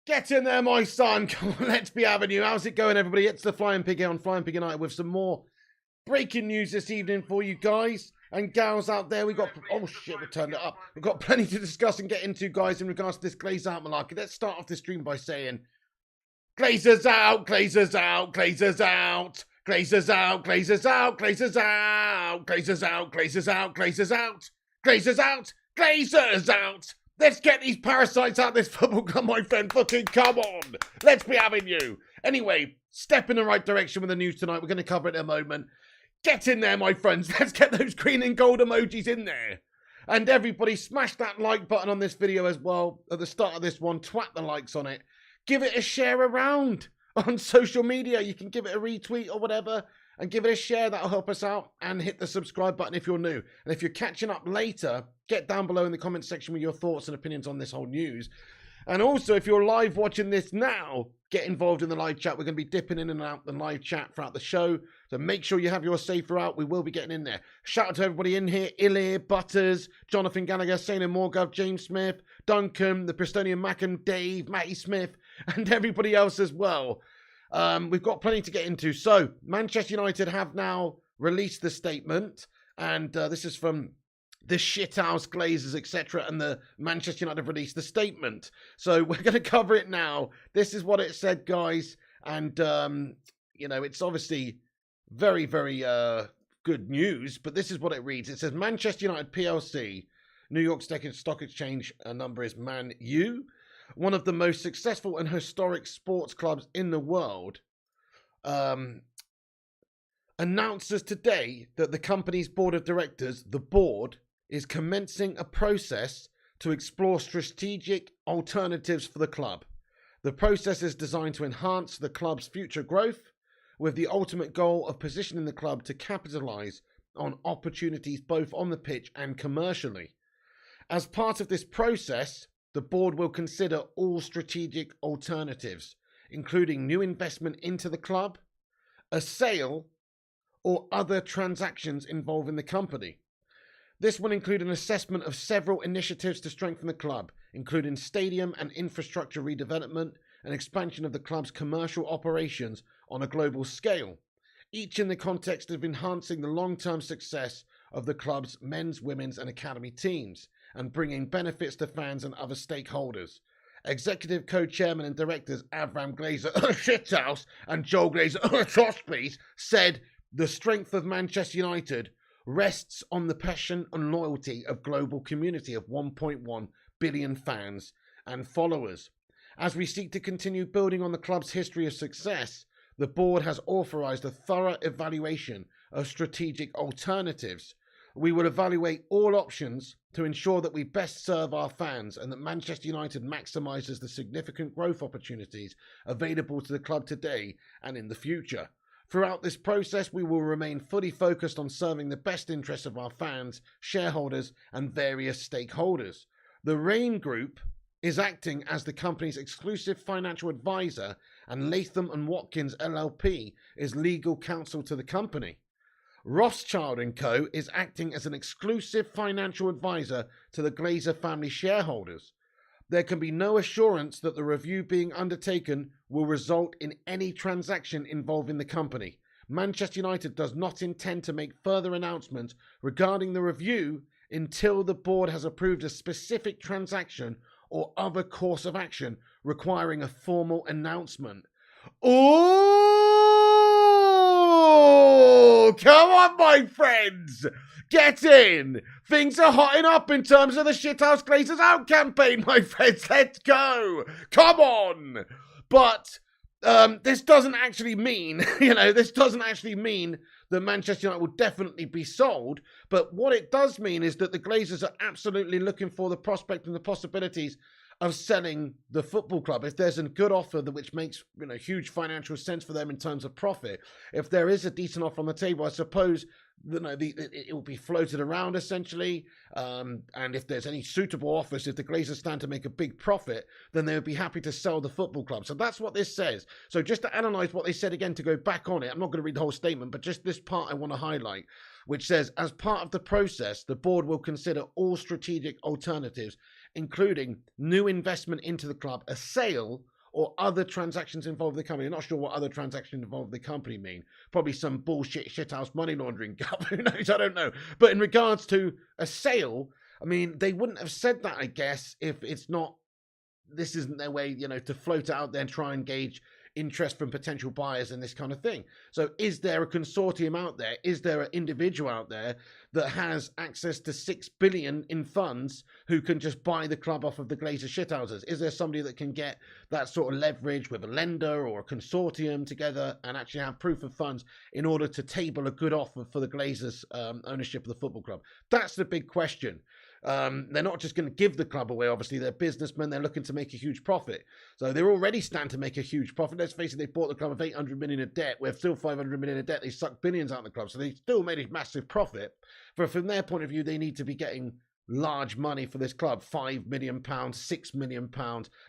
Get in there, my son. Come on, let's be having you. How's it going, everybody? It's the Flying Pig here on Flying Pig United with some more breaking news this evening for you guys and gals out there. We got, oh shit, we turned it up. We've got plenty to discuss and get into, guys, in regards to this Glazers out malarkey. Let's start off the stream by saying, Glazers out, Glazers out, Glazers out. Glazers out, Glazers out, Glazers out, Glazers out, Glazers out, Glazers out, Glazers out, Glazers out. Let's get these parasites out of this football club, my friend. Fucking come on. Let's be having you. Anyway, step in the right direction with the news tonight. We're going to cover it in a moment. Get in there, my friends. Let's get those green and gold emojis in there. And everybody, smash that like button on this video as well. At the start of this one, twat the likes on it. Give it a share around on social media. You can give it a retweet or whatever. And give it a share. That'll help us out. And hit the subscribe button if you're new. And if you're catching up later, get down below in the comment section with your thoughts and opinions on this whole news. And also, if you're live watching this now, get involved in the live chat. We're going to be dipping in and out the live chat throughout the show. So make sure you have your safer out. We will be getting in there. Shout out to everybody in here. Ilir, Butters, Jonathan Gallagher, Sana Morgov, James Smith, Duncan, the Prestonian Mackham, Dave, Matty Smith, and everybody else as well. We've got plenty to get into. So, Manchester United have now released the statement, and this is from the shithouse Glazers, etc., and the Manchester United have released the statement. So, we're going to cover it now. This is what it said, guys, and, you know, it's obviously very, very good news, but this is what it reads. It says, Manchester United PLC, New York Stock Exchange number is Man U, one of the most successful and historic sports clubs in the world, announces today that the company's board of directors, the board, is commencing a process to explore strategic alternatives for the club. The process is designed to enhance the club's future growth, with the ultimate goal of positioning the club to capitalise on opportunities both on the pitch and commercially. As part of this process, the board will consider all strategic alternatives, including new investment into the club, a sale, or other transactions involving the company. This will include an assessment of several initiatives to strengthen the club, including stadium and infrastructure redevelopment and expansion of the club's commercial operations on a global scale, each in the context of enhancing the long-term success of the club's men's, women's and academy teams, and bringing benefits to fans and other stakeholders. Executive co-chairman and directors Avram Glazer, shithouse, and Joel Glazer, Tospies, said the strength of Manchester United rests on the passion and loyalty of global community of 1.1 billion fans and followers. As we seek to continue building on the club's history of success, the board has authorised a thorough evaluation of strategic alternatives. We will evaluate all options to ensure that we best serve our fans and that Manchester United maximises the significant growth opportunities available to the club today and in the future. Throughout this process, we will remain fully focused on serving the best interests of our fans, shareholders, and various stakeholders. The Rain Group is acting as the company's exclusive financial advisor, and Latham & Watkins LLP is legal counsel to the company. Rothschild & Co. is acting as an exclusive financial advisor to the Glazer family shareholders. There can be no assurance that the review being undertaken will result in any transaction involving the company. Manchester United does not intend to make further announcements regarding the review until the board has approved a specific transaction or other course of action requiring a formal announcement. Oh, come on, my friends. Get in. Things are hotting up in terms of the Shithouse Glazers Out campaign, my friends. Let's go. Come on. But this doesn't actually mean, this doesn't actually mean that Manchester United will definitely be sold. But what it does mean is that the Glazers are absolutely looking for the prospect and the possibilities of selling the football club. If there's a good offer which makes huge financial sense for them in terms of profit, if there is a decent offer on the table, I suppose it will be floated around essentially. And if there's any suitable offers, if the Glazers stand to make a big profit, then they would be happy to sell the football club. So that's what this says. So just to analyse what they said again, to go back on it, I'm not going to read the whole statement, but just this part I want to highlight, which says, as part of the process, the board will consider all strategic alternatives, including new investment into the club, a sale, or other transactions involved the company. I'm not sure what other transactions involved the company mean. Probably some bullshit shithouse money laundering. Who knows? I don't know. But in regards to a sale, I mean, they wouldn't have said that, I guess, if it's not, this isn't their way, to float it out there and try and gauge interest from potential buyers and this kind of thing. So is there a consortium out there? Is there an individual out there that has access to 6 billion in funds who can just buy the club off of the Glazers shithouses? Is there somebody that can get that sort of leverage with a lender or a consortium together and actually have proof of funds in order to table a good offer for the Glazers ownership of the football club? That's the big question. They're not just going to give the club away. Obviously, they're businessmen. They're looking to make a huge profit. So they're already stand to make a huge profit. Let's face it, they bought the club with 800 million in debt. We're still 500 million in debt. They sucked billions out of the club. So they still made a massive profit. But from their point of view, they need to be getting large money for this club. £5 million, £6 million.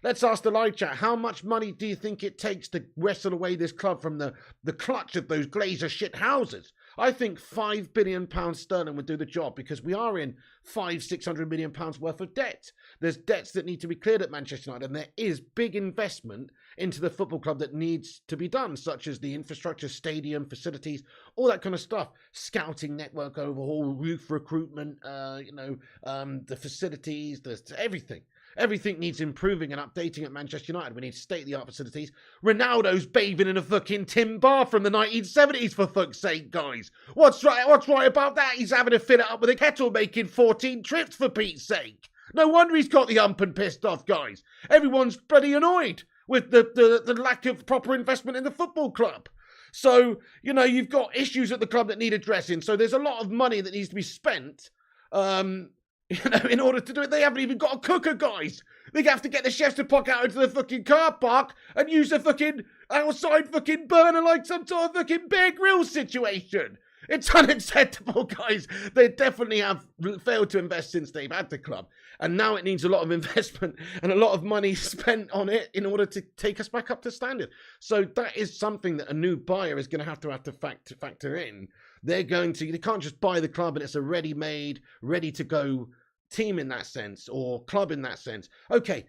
Let's ask the live chat, how much money do you think it takes to wrestle away this club from the clutch of those Glazer shit houses? I think £5 billion sterling would do the job, because we are in £600 million worth of debt. There's debts that need to be cleared at Manchester United, and there is big investment into the football club that needs to be done, such as the infrastructure, stadium, facilities, all that kind of stuff. Scouting network overhaul, youth recruitment, the facilities, everything. Everything needs improving and updating at Manchester United. We need state-of-the-art facilities. Ronaldo's bathing in a fucking tin bar from the 1970s, for fuck's sake, guys. What's right about that? He's having to fill it up with a kettle, making 14 trips, for Pete's sake. No wonder he's got the ump and pissed off, guys. Everyone's bloody annoyed with the lack of proper investment in the football club. So, you've got issues at the club that need addressing. So there's a lot of money that needs to be spent, in order to do it. They haven't even got a cooker, guys. They have to get the chefs to pop out into the fucking car park and use a fucking outside fucking burner like some sort of fucking Bear Grylls situation. It's unacceptable, guys. They definitely have failed to invest since they've had the club. And now it needs a lot of investment and a lot of money spent on it in order to take us back up to standard. So that is something that a new buyer is going to have to factor in. They can't just buy the club and it's a ready-made, ready-to-go team in that sense, or club in that sense. Okay,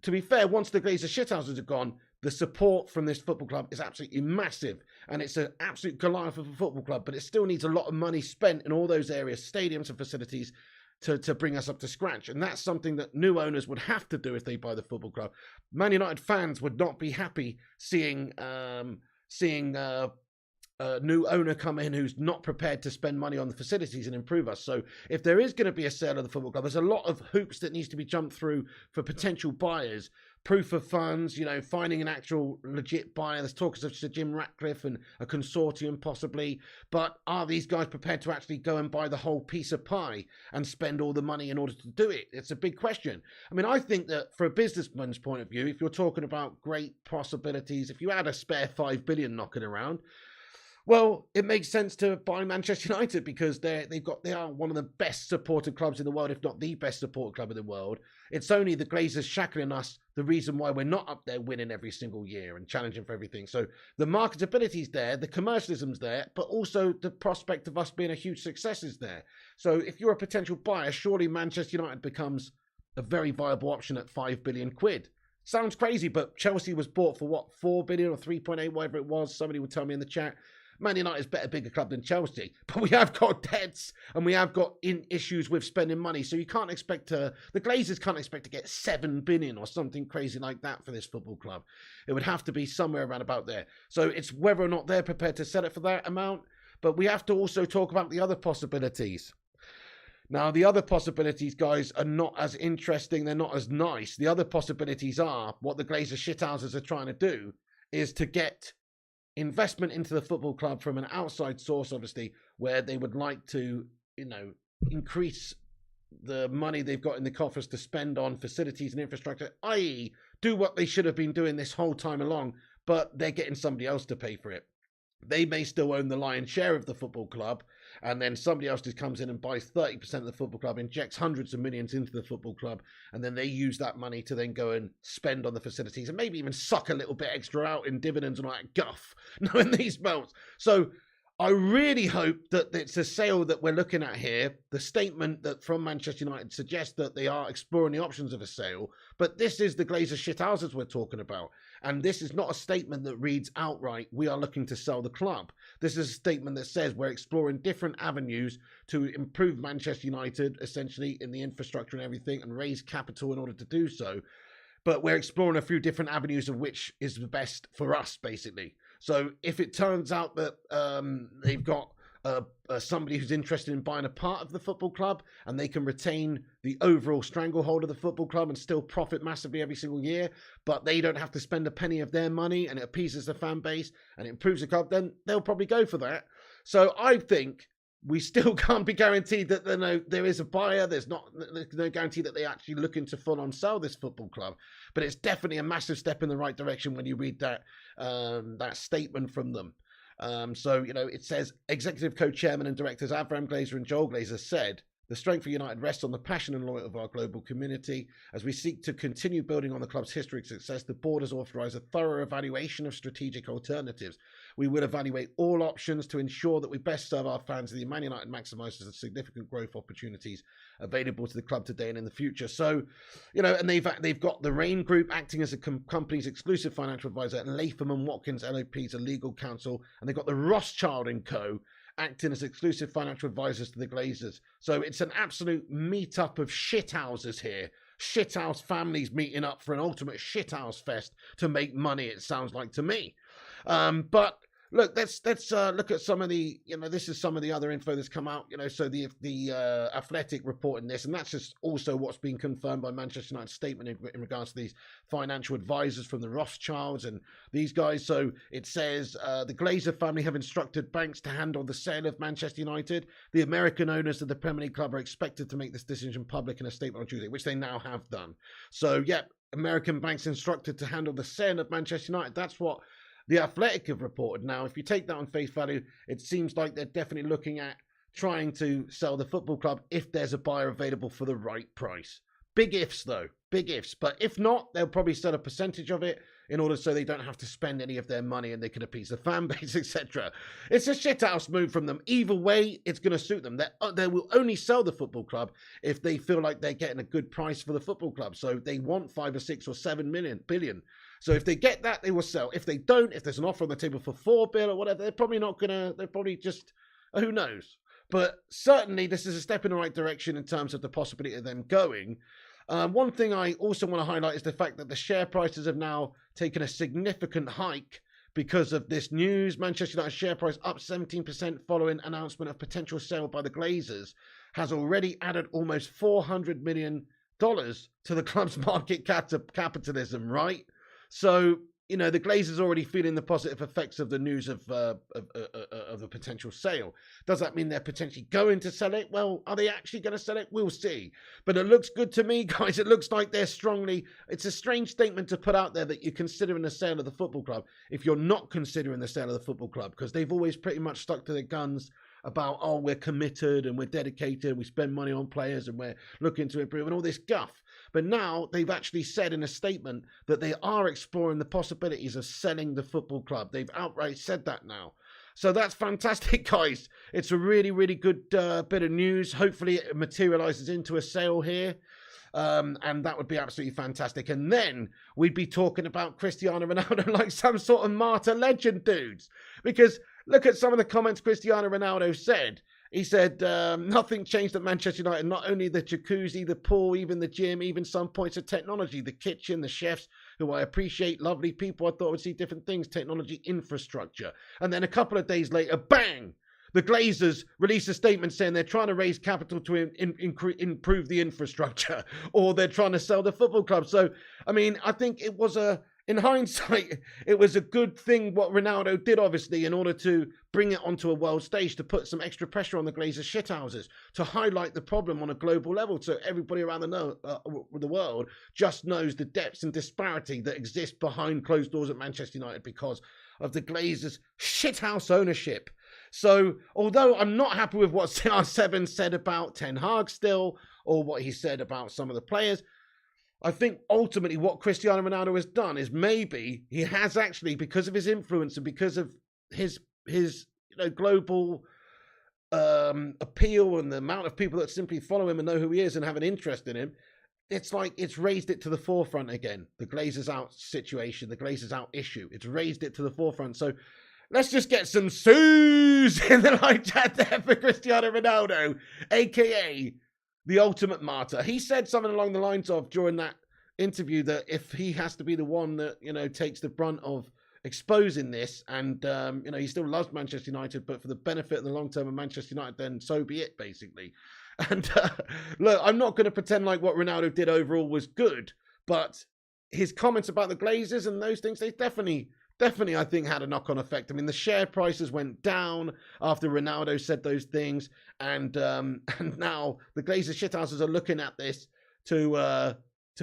to be fair, once the Glazer shithouses are gone, the support from this football club is absolutely massive, and it's an absolute Goliath of a football club, but it still needs a lot of money spent in all those areas, stadiums and facilities, to bring us up to scratch. And that's something that new owners would have to do if they buy the football club. Man United fans would not be happy seeing a new owner come in who's not prepared to spend money on the facilities and improve us. So if there is going to be a sale of the football club, there's a lot of hoops that needs to be jumped through for potential buyers. Proof of funds, finding an actual legit buyer. There's talk of Sir Jim Ratcliffe and a consortium possibly. But are these guys prepared to actually go and buy the whole piece of pie and spend all the money in order to do it? It's a big question. I mean, I think that for a businessman's point of view, if you're talking about great possibilities, if you had a spare 5 billion knocking around, well, it makes sense to buy Manchester United, because they are one of the best supported clubs in the world, if not the best supported club in the world. It's only the Glazers shackling us the reason why we're not up there winning every single year and challenging for everything. So the marketability's there, the commercialism's there, but also the prospect of us being a huge success is there. So if you're a potential buyer, surely Manchester United becomes a very viable option at 5 billion quid. Sounds crazy, but Chelsea was bought for what, 4 billion or 3.8, whatever it was. Somebody would tell me in the chat. Man United is a better, bigger club than Chelsea, but we have got debts and we have got issues with spending money. So you can't expect the Glazers can't expect to get 7 billion or something crazy like that for this football club. It would have to be somewhere around about there. So it's whether or not they're prepared to sell it for that amount. But we have to also talk about the other possibilities. Now, the other possibilities, guys, are not as interesting. They're not as nice. The other possibilities are what the Glazer shithouses are trying to do is to get investment into the football club from an outside source, obviously, where they would like to, increase the money they've got in the coffers to spend on facilities and infrastructure, i.e. do what they should have been doing this whole time along, but they're getting somebody else to pay for it. They may still own the lion's share of the football club, and then somebody else just comes in and buys 30% of the football club, injects hundreds of millions into the football club, and then they use that money to then go and spend on the facilities and maybe even suck a little bit extra out in dividends and all that guff, knowing these melts. So I really hope that it's a sale that we're looking at here. The statement that from Manchester United suggests that they are exploring the options of a sale, but this is the Glazer shithouses we're talking about. And this is not a statement that reads outright, we are looking to sell the club. This is a statement that says we're exploring different avenues to improve Manchester United, essentially, in the infrastructure and everything, and raise capital in order to do so. But we're exploring a few different avenues of which is the best for us, basically. So if it turns out that they've got somebody who's interested in buying a part of the football club and they can retain the overall stranglehold of the football club and still profit massively every single year, but they don't have to spend a penny of their money and it appeases the fan base and it improves the club, then they'll probably go for that. So I think we still can't be guaranteed that there is a buyer. There's no guarantee that they actually looking to full on sell this football club, but it's definitely a massive step in the right direction when you read that statement from them. So, it says executive co-chairman and directors Avram Glazer and Joel Glazer said, the strength of United rests on the passion and loyalty of our global community. As we seek to continue building on the club's history of success, the board has authorised a thorough evaluation of strategic alternatives. We will evaluate all options to ensure that we best serve our fans and the Man United maximises the significant growth opportunities available to the club today and in the future. So, and they've got the Rain Group acting as a company's exclusive financial advisor, and Latham and Watkins LLP's a legal counsel, and they've got the Rothschild & Co. acting as exclusive financial advisors to the Glazers. So it's an absolute meet-up of shithouses here. Shithouse families meeting up for an ultimate shithouse fest to make money, it sounds like to me. But look, let's look at some of the, this is some of the other info that's come out, so the Athletic reporting this, and that's just also what's been confirmed by Manchester United's statement in regards to these financial advisors from the Rothschilds and these guys. So it says the Glazer family have instructed banks to handle the sale of Manchester United. The American owners of the Premier League club are expected to make this decision public in a statement on Tuesday, which they now have done. So, American banks instructed to handle the sale of Manchester United. That's what The Athletic have reported. Now, if you take that on face value, it seems like they're definitely looking at trying to sell the football club if there's a buyer available for the right price. Big ifs, though. Big ifs. But if not, they'll probably sell a percentage of it in order so they don't have to spend any of their money and they can appease the fan base, etc. It's a shithouse move from them. Either way, it's going to suit them. They will only sell the football club if they feel like they're getting a good price for the football club. So they want 5 or 6 or 7 billion. So if they get that, they will sell. If they don't, if there's an offer on the table for 4 billion or whatever, they're probably not going to, they're probably just, who knows. But certainly this is a step in the right direction in terms of the possibility of them going. One thing I also want to highlight is the fact that the share prices have now taken a significant hike because of this news. Manchester United share price up 17% following announcement of potential sale by the Glazers has already added almost $400 million to the club's market capitalism, right? So, the Glazers already feeling the positive effects of the news of a potential sale. Does that mean they're potentially going to sell it? Well, are they actually going to sell it? We'll see. But it looks good to me, guys. It looks like they're strongly... It's a strange statement to put out there that you're considering the sale of the football club if you're not considering the sale of the football club, because they've always pretty much stuck to their guns about, we're committed and we're dedicated, we spend money on players and we're looking to improve and all this guff. But now they've actually said in a statement that they are exploring the possibilities of selling the football club. They've outright said that now. So that's fantastic, guys. It's a really, really good bit of news. Hopefully it materializes into a sale here. And that would be absolutely fantastic. And then we'd be talking about Cristiano Ronaldo like some sort of martyr legend, dudes. Because look at some of the comments Cristiano Ronaldo said. He said, nothing changed at Manchester United. Not only the jacuzzi, the pool, even the gym, even some points of technology, the kitchen, the chefs, who I appreciate, lovely people. I thought I would see different things, technology, infrastructure. And then a couple of days later, bang! The Glazers released a statement saying they're trying to raise capital to improve the infrastructure, or they're trying to sell the football club. So, I think it was in hindsight, it was a good thing what Ronaldo did, obviously, in order to bring it onto a world stage, to put some extra pressure on the Glazers shithouses, to highlight the problem on a global level, so everybody around the world just knows the depths and disparity that exist behind closed doors at Manchester United because of the Glazers shithouse ownership. So, although I'm not happy with what CR7 said about Ten Hag still, or what he said about some of the players, I think ultimately what Cristiano Ronaldo has done is maybe he has actually, because of his influence and because of his global appeal and the amount of people that simply follow him and know who he is and have an interest in him, it's like it's raised it to the forefront again. The Glazers out situation, the Glazers out issue, it's raised it to the forefront. So let's just get some sues in the live chat there for Cristiano Ronaldo, aka the ultimate martyr. He said something along the lines of, during that interview, that if he has to be the one that takes the brunt of exposing this, and he still loves Manchester United, but for the benefit of the long term of Manchester United, then so be it, basically. And look, I'm not going to pretend like what Ronaldo did overall was good, but his comments about the Glazers and those things, they definitely, I think, had a knock-on effect. I mean, the share prices went down after Ronaldo said those things, and now the Glazers shithouses are looking at this to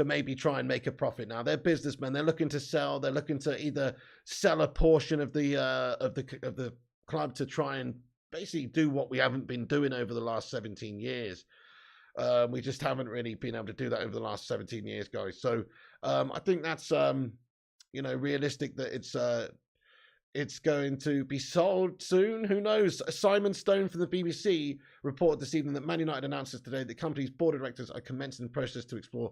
maybe try and make a profit. Now they're businessmen; they're looking to sell. They're looking to either sell a portion of the club to try and basically do what we haven't been doing over the last 17 years. We just haven't really been able to do that over the last 17 years, guys. So I think that's realistic that it's going to be sold soon. Who knows? Simon Stone from the BBC reported this evening that Man United announces today that the company's board of directors are commencing the process to explore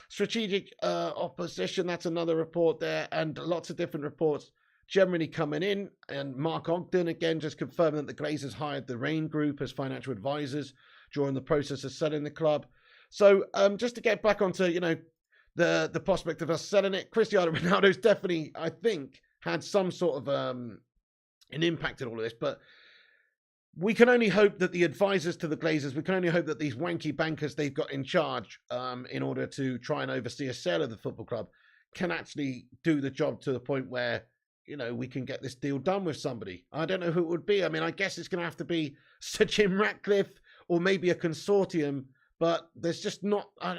strategic opposition. That's another report there, and lots of different reports generally coming in. And Mark Ogden again just confirming that the Glazers hired the Rain Group as financial advisors during the process of selling the club. So just to get back onto the prospect of us selling it, Cristiano Ronaldo's definitely, I think, had some sort of an impact in all of this, but we can only hope that the advisors to the Glazers, we can only hope that these wanky bankers they've got in charge in order to try and oversee a sale of the football club can actually do the job to the point where we can get this deal done with somebody. I don't know who it would be. I mean, I guess it's going to have to be Sir Jim Ratcliffe or maybe a consortium, but there's just not, I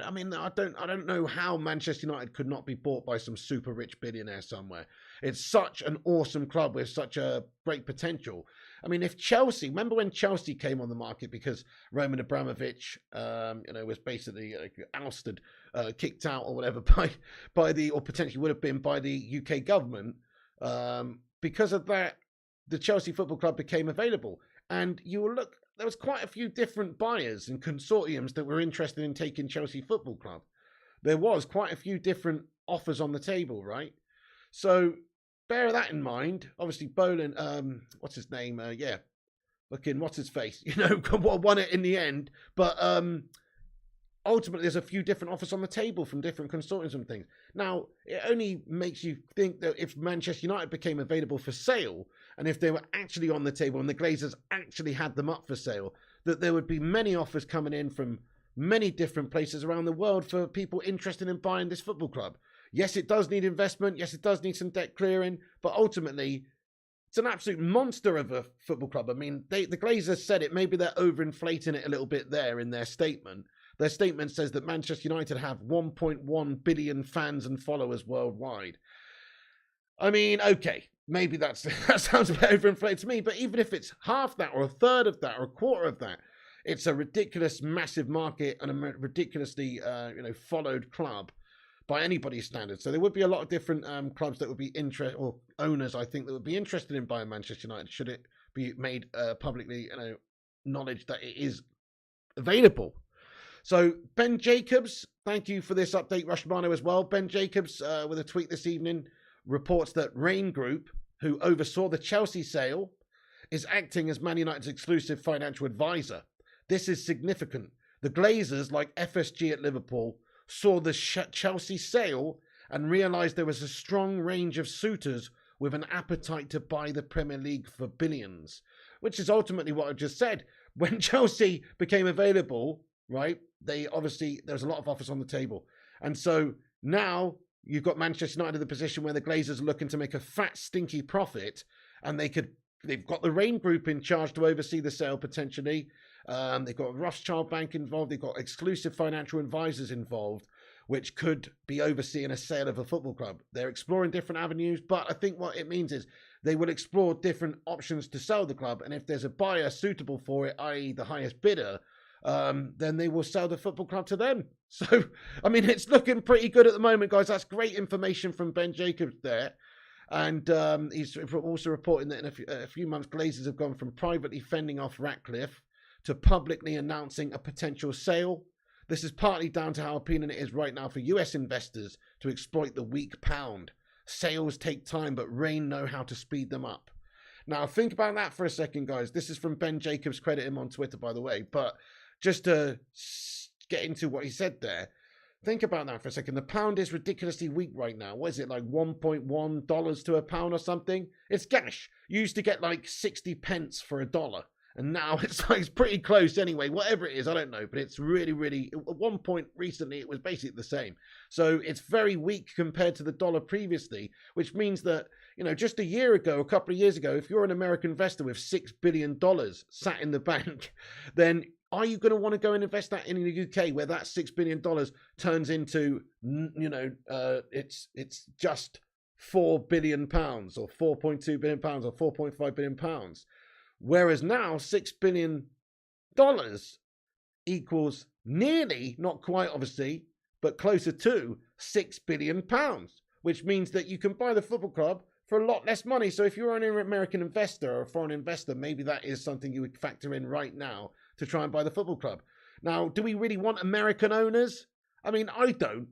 don't know how Manchester United could not be bought by some super rich billionaire somewhere. It's such an awesome club with such a great potential. I mean, if Chelsea, remember when Chelsea came on the market because Roman Abramovich, was basically ousted, kicked out or whatever by the, or potentially would have been by the UK government. Because of that, the Chelsea Football Club became available. And you will look, there was quite a few different buyers and consortiums that were interested in taking Chelsea Football Club. There was quite a few different offers on the table, right? So bear that in mind. Obviously, Boland, what's his name? What's his face? Won it in the end. But ultimately, there's a few different offers on the table from different consortiums and things. Now, it only makes you think that if Manchester United became available for sale, and if they were actually on the table and the Glazers actually had them up for sale, that there would be many offers coming in from many different places around the world for people interested in buying this football club. Yes, it does need investment. Yes, it does need some debt clearing. But ultimately, it's an absolute monster of a football club. I mean, the Glazers said it. Maybe they're overinflating it a little bit there in their statement. Their statement says that Manchester United have 1.1 billion fans and followers worldwide. I mean, okay, maybe that sounds a bit overinflated to me, but even if it's half that or a third of that or a quarter of that, it's a ridiculous, massive market and a ridiculously, followed club by anybody's standards. So there would be a lot of different clubs that would be interested, or owners, I think, that would be interested in buying Manchester United should it be made publicly, knowledge that it is available. So Ben Jacobs, thank you for this update, Rushmano, as well. Ben Jacobs, with a tweet this evening, reports that Rain Group, who oversaw the Chelsea sale, is acting as Man United's exclusive financial advisor. This is significant. The Glazers, like FSG at Liverpool, saw the Chelsea sale and realised there was a strong range of suitors with an appetite to buy the Premier League for billions, which is ultimately what I just said. When Chelsea became available, right, there was a lot of offers on the table. And so now you've got Manchester United in the position where the Glazers are looking to make a fat, stinky profit, and they've got the Rain Group in charge to oversee the sale potentially. They've got Rothschild Bank involved. They've got exclusive financial advisors involved, which could be overseeing a sale of a football club. They're exploring different avenues, but I think what it means is they will explore different options to sell the club. And if there's a buyer suitable for it, i.e. the highest bidder, then they will sell the football club to them. So, I mean, it's looking pretty good at the moment, guys. That's great information from Ben Jacobs there. And he's also reporting that in a few months, Glazers have gone from privately fending off Ratcliffe to publicly announcing a potential sale. This is partly down to how appealing it is right now for US investors to exploit the weak pound. Sales take time, but Rain know how to speed them up. Now, think about that for a second, guys. This is from Ben Jacobs. Credit him on Twitter, by the way. But just to get into what he said there, think about that for a second. The pound is ridiculously weak right now. What is it, like $1.1 to a pound or something? It's gash. You used to get like 60 pence for a dollar. And now it's pretty close anyway. Whatever it is, I don't know. But it's really, really... At one point recently, it was basically the same. So it's very weak compared to the dollar previously, which means that, you know, just a year ago, a couple of years ago, if you're an American investor with $6 billion sat in the bank, then are you going to want to go and invest that in the UK where that $6 billion turns into, you know, it's just £4 billion or £4.2 billion or £4.5 billion? Whereas now $6 billion equals nearly, not quite obviously, but closer to £6 billion, which means that you can buy the football club for a lot less money. So if you're an American investor or a foreign investor, maybe that is something you would factor in right now to try and buy the football club. Now, do we really want American owners? I mean, I don't.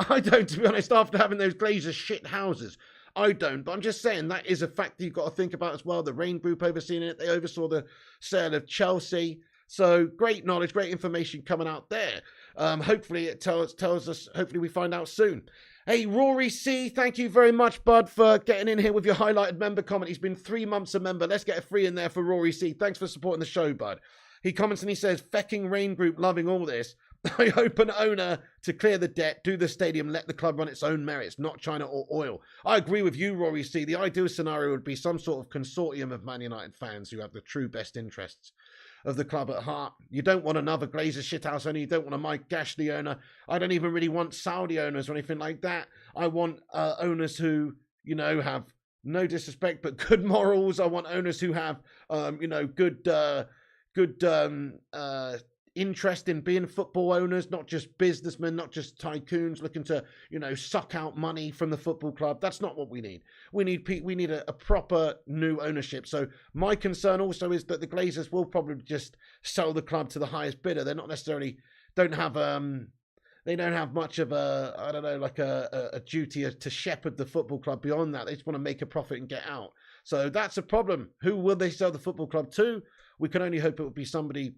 I don't, to be honest, after having those Glazers shit houses. I don't, but I'm just saying that is a factor you've got to think about as well. The Rain Group overseeing it. They oversaw the sale of Chelsea. So great knowledge, great information coming out there. Hopefully it tells us, hopefully we find out soon. Hey, Rory C, thank you very much, bud, for getting in here with your highlighted member comment. He's been 3 months a member. Let's get a free in there for Rory C. Thanks for supporting the show, bud. He comments and he says, fecking Rain Group loving all this. I hope an owner to clear the debt, do the stadium, let the club run its own merits, not China or oil. I agree with you, Rory C. The ideal scenario would be some sort of consortium of Man United fans who have the true best interests of the club at heart. You don't want another Glazer shithouse owner. You don't want a Mike Gashley owner. I don't even really want Saudi owners or anything like that. I want owners who, you know, have no disrespect, but good morals. I want owners who have, you know, good interest in being football owners, not just businessmen, not just tycoons looking to, you know, suck out money from the football club. That's not what we need. We need a proper new ownership. So my concern also is that the Glazers will probably just sell the club to the highest bidder. They're not necessarily they don't have much of a, I don't know, like a duty to shepherd the football club beyond that. They just want to make a profit and get out. So that's a problem. Who will they sell the football club to? We can only hope it would be somebody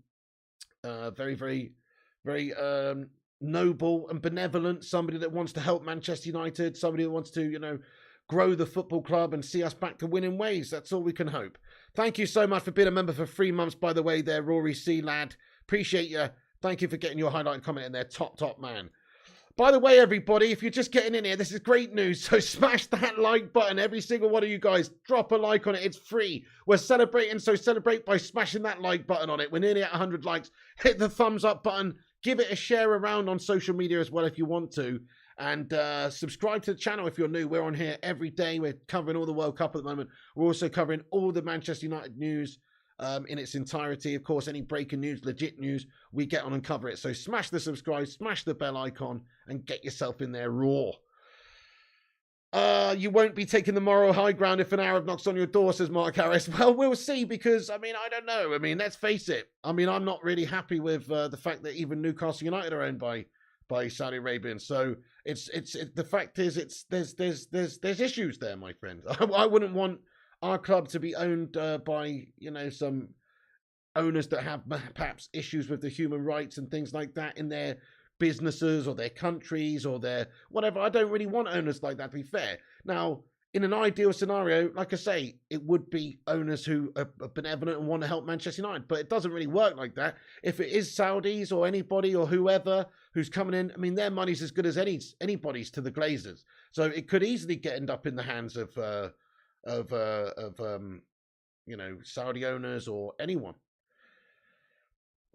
very, very, very noble and benevolent, somebody that wants to help Manchester United, somebody that wants to, you know, grow the football club and see us back to winning ways. That's all we can hope. Thank you so much for being a member for 3 months, by the way, there, Rory C. lad. Appreciate you. Thank you for getting your highlight and comment in there. Top man. By the way, everybody, if you're just getting in here, this is great news. So smash that like button. Every single one of you guys, drop a like on it. It's free. We're celebrating, so celebrate by smashing that like button on it. We're nearly at 100 likes. Hit the thumbs up button. Give it a share around on social media as well if you want to. And subscribe to the channel if you're new. We're on here every day. We're covering all the World Cup at the moment. We're also covering all the Manchester United news in its entirety. Of course, any breaking news, legit news, we get on and cover it. So smash the subscribe, smash the bell icon, and get yourself in there raw. You won't be taking the moral high ground if an Arab knocks on your door, says Mark Harris. Well, we'll see, because, I mean, I don't know. I mean, let's face it. I mean, I'm not really happy with the fact that even Newcastle United are owned by Saudi Arabians. So the fact is, there's issues there, my friend. I wouldn't want our club to be owned by, you know, some owners that have perhaps issues with the human rights and things like that in their businesses or their countries or their whatever. I don't really want owners like that, to be fair. Now, in an ideal scenario, like I say, it would be owners who are benevolent and want to help Manchester United, but it doesn't really work like that. If it is Saudis or anybody or whoever who's coming in, I mean, their money's as good as anybody's to the Glazers. So it could easily end up in the hands of you know, Saudi owners or anyone.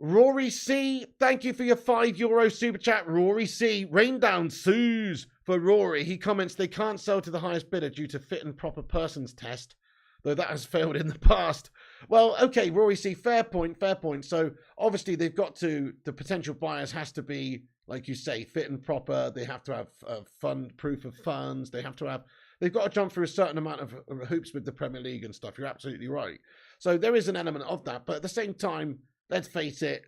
Rory C, thank you for your €5 super chat. Rory C, rain down Suze for Rory. He comments they can't sell to the highest bidder due to fit and proper persons test, though that has failed in the past. Well, okay, Rory C, fair point. So obviously they've got to, the potential buyers has to be, like you say, fit and proper. They have to have proof of funds. They have to have They've got to jump through a certain amount of hoops with the Premier League and stuff. You're absolutely right. So there is an element of that. But at the same time, let's face it,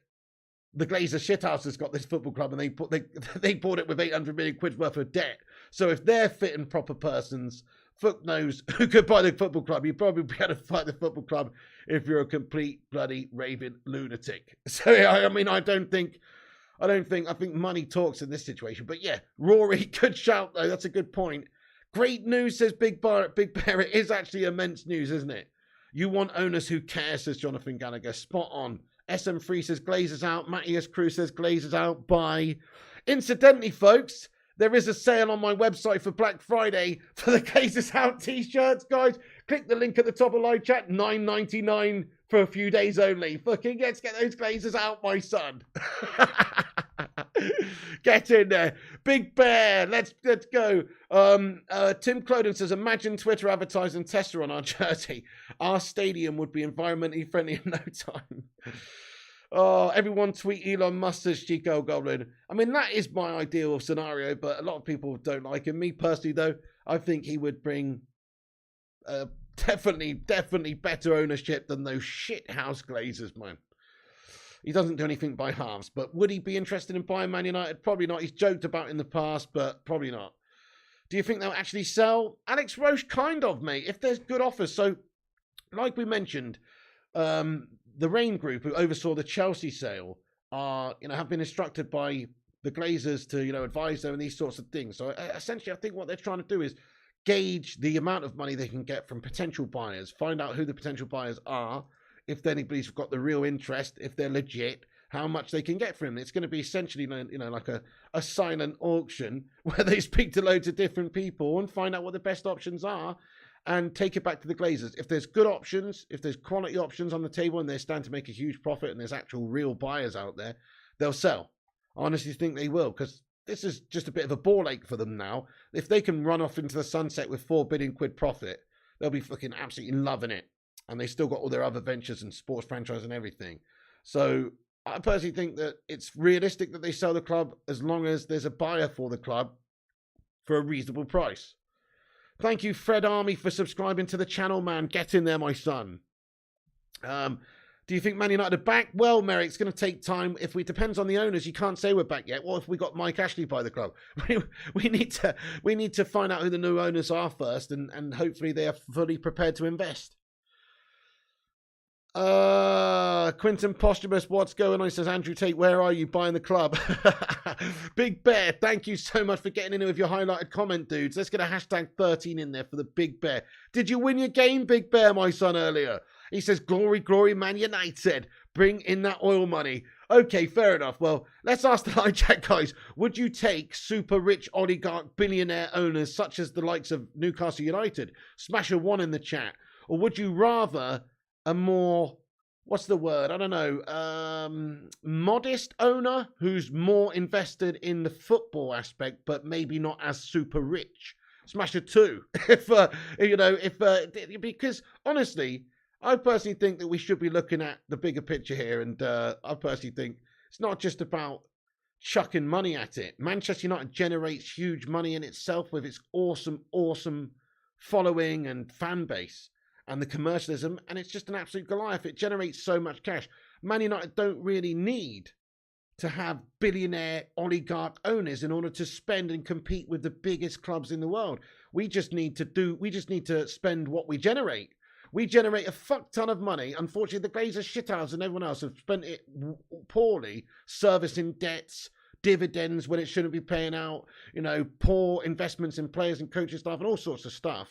the Glazers shithouse has got this football club, and they bought it with 800 million quid worth of debt. So if they're fit and proper persons, fuck knows who could buy the football club. You'd probably be able to fight the football club if you're a complete bloody raving lunatic. So I mean, I think money talks in this situation. But yeah, Rory, good shout though. That's a good point. Great news, says Big Bear. It is actually immense news, isn't it? You want owners who care, says Jonathan Gallagher. Spot on. SM3 says Glazers out. Matthias Cruz says Glazers out. Bye. Incidentally, folks, there is a sale on my website for Black Friday for the Glazers out t-shirts, guys. Click the link at the top of live chat. $9.99 for a few days only. Fucking let's get those Glazers out, my son. Get in there. Big Bear, let's go. Tim Cloden says, imagine Twitter advertising Tesla on our jersey. Our stadium would be environmentally friendly in no time. Oh, everyone tweet Elon Musk, says Chico Goblin. I mean, that is my ideal scenario, but a lot of people don't like him. Me personally, though, I think he would bring definitely better ownership than those shithouse Glazers, man. He doesn't do anything by halves, but would he be interested in buying Man United? Probably not. He's joked about it in the past, but probably not. Do you think they'll actually sell? Alex Roche, kind of, mate, if there's good offers. So, like we mentioned, the Rain Group, who oversaw the Chelsea sale, have been instructed by the Glazers to, advise them and these sorts of things. So, essentially, I think what they're trying to do is gauge the amount of money they can get from potential buyers, find out who the potential buyers are, if anybody's got the real interest, if they're legit, how much they can get from it. It's going to be essentially, like a silent auction where they speak to loads of different people and find out what the best options are and take it back to the Glazers. If there's good options, if there's quality options on the table and they stand to make a huge profit and there's actual real buyers out there, they'll sell. I honestly think they will, because this is just a bit of a ball ache for them now. If they can run off into the sunset with £4 billion profit, they'll be fucking absolutely loving it. And they still got all their other ventures and sports franchise and everything. So I personally think that it's realistic that they sell the club as long as there's a buyer for the club for a reasonable price. Thank you, Fred Army, for subscribing to the channel, man. Get in there, my son. Do you think Man United are back? Well, Merrick, it's going to take time. If it depends on the owners, you can't say we're back yet. What if we got Mike Ashley by the club? we need to find out who the new owners are first, and hopefully they are fully prepared to invest. Quinton Posthumus, what's going on? He says, Andrew Tate, where are you buying the club? Big Bear, thank you so much for getting in with your highlighted comment, dudes. Let's get a hashtag 13 in there for the Big Bear. Did you win your game, Big Bear, my son, earlier? He says, glory, glory, Man United. Bring in that oil money. Okay, fair enough. Well, let's ask the live chat, guys. Would you take super rich oligarch billionaire owners such as the likes of Newcastle United? Smash a 1 in the chat. Or would you rather a more, what's the word? I don't know. Modest owner who's more invested in the football aspect, but maybe not as super rich. Smash a 2. Because honestly, I personally think that we should be looking at the bigger picture here. And I personally think it's not just about chucking money at it. Manchester United generates huge money in itself with its awesome following and fan base. And the commercialism, and it's just an absolute Goliath. It generates so much cash. Man United don't really need to have billionaire oligarch owners in order to spend and compete with the biggest clubs in the world. We just need to spend what we generate. We generate a fuck ton of money. Unfortunately, the Glazers, shithouse, and everyone else have spent it poorly, servicing debts, dividends when it shouldn't be paying out, poor investments in players and coaching staff and all sorts of stuff.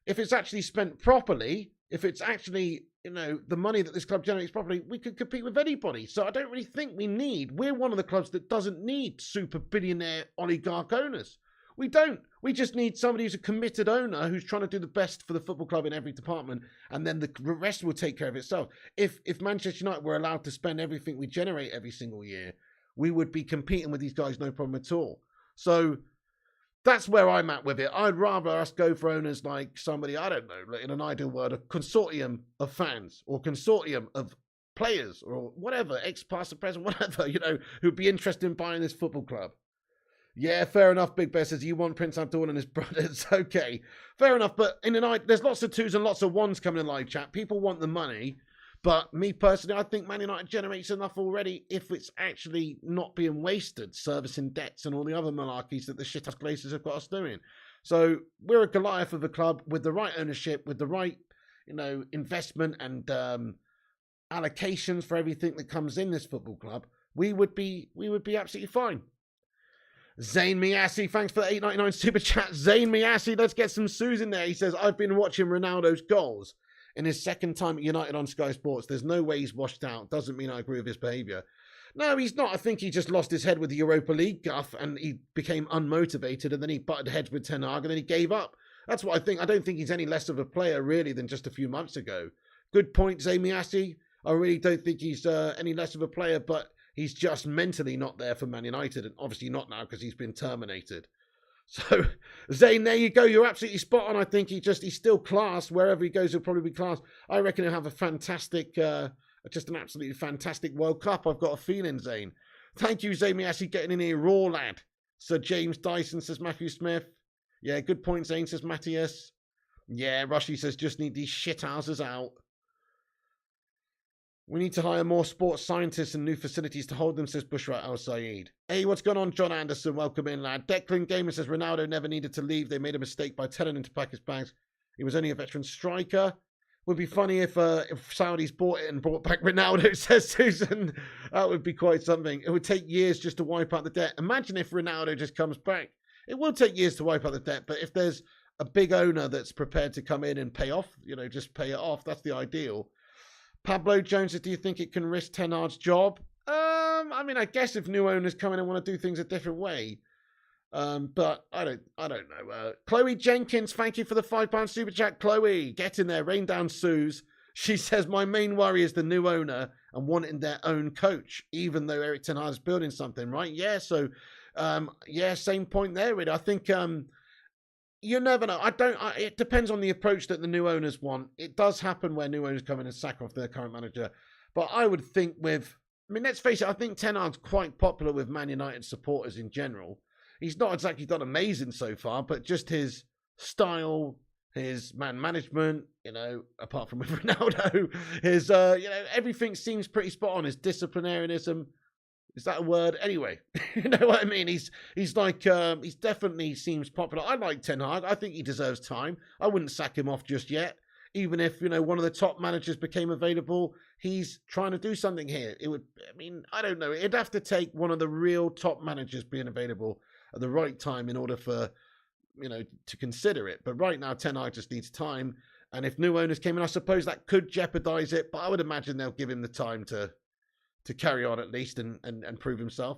If it's actually spent properly, if it's actually, the money that this club generates properly, we could compete with anybody. So I don't really think we're one of the clubs that doesn't need super billionaire oligarch owners. We don't. We just need somebody who's a committed owner who's trying to do the best for the football club in every department, and then the rest will take care of itself. If Manchester United were allowed to spend everything we generate every single year, we would be competing with these guys no problem at all. So that's where I'm at with it. I'd rather us go for owners like somebody, I don't know, in an ideal word, a consortium of fans or consortium of players or whatever, ex-past, present, whatever, who'd be interested in buying this football club. Yeah, fair enough. Big Bear says you want Prince Abdul and his brothers. Okay, fair enough. But in the night, there's lots of twos and lots of ones coming in live chat. People want the money. But me personally, I think Man United generates enough already if it's actually not being wasted, servicing debts and all the other malarkeys that the shit-ass Glazers have got us doing. So we're a Goliath of a club with the right ownership, with the right, investment and allocations for everything that comes in this football club. We would be absolutely fine. Zayn Miassi, thanks for the $8.99 super chat. Zayn Miassi, let's get some Sues in there. He says, I've been watching Ronaldo's goals in his second time at United on Sky Sports. There's no way he's washed out. Doesn't mean I agree with his behaviour. No, he's not. I think he just lost his head with the Europa League guff and he became unmotivated and then he butted heads with Ten Hag and then he gave up. That's what I think. I don't think he's any less of a player really than just a few months ago. Good point, Zayn Miassi. I really don't think he's any less of a player, but he's just mentally not there for Man United, and obviously not now because he's been terminated. So, Zayn, there you go. You're absolutely spot on. I think he's still class. Wherever he goes, he'll probably be class. I reckon he'll have a fantastic, just an absolutely fantastic World Cup. I've got a feeling, Zayn. Thank you, Zayn Miassi, getting in here raw, lad. Sir James Dyson says Matthew Smith. Yeah, good point, Zayn, says Matthias. Yeah, Rushy says just need these shithouses out. We need to hire more sports scientists and new facilities to hold them, says Bushra Al Saeed. Hey, what's going on, John Anderson? Welcome in, lad. Declan Gamer says Ronaldo never needed to leave. They made a mistake by telling him to pack his bags. He was only a veteran striker. Would be funny if Saudis bought it and brought back Ronaldo, says Susan. That would be quite something. It would take years just to wipe out the debt. Imagine if Ronaldo just comes back. It will take years to wipe out the debt, but if there's a big owner that's prepared to come in and pay off, just pay it off, that's the ideal. Pablo Jones says, do you think it can risk Ten Hag's job? I guess if new owners come in and want to do things a different way. But I don't know. Chloe Jenkins, thank you for the £5 super chat. Chloe, get in there, rain down Suze. She says, my main worry is the new owner and wanting their own coach, even though Eric Ten Hag's building something, right? Yeah, so, same point there, really. I think, you never know. It depends on the approach that the new owners want. It does happen where new owners come in and sack off their current manager. But I would think let's face it, I think Ten Hag's quite popular with Man United supporters in general. He's not exactly done amazing so far, but just his style, his man management, apart from with Ronaldo, his, everything seems pretty spot on. His disciplinarianism. Is that a word? Anyway, you know what I mean? He's definitely seems popular. I like Ten Hag. I think he deserves time. I wouldn't sack him off just yet. Even if, one of the top managers became available, he's trying to do something here. I don't know. It'd have to take one of the real top managers being available at the right time in order for, to consider it. But right now, Ten Hag just needs time. And if new owners came in, I suppose that could jeopardize it. But I would imagine they'll give him the time to carry on at least and prove himself.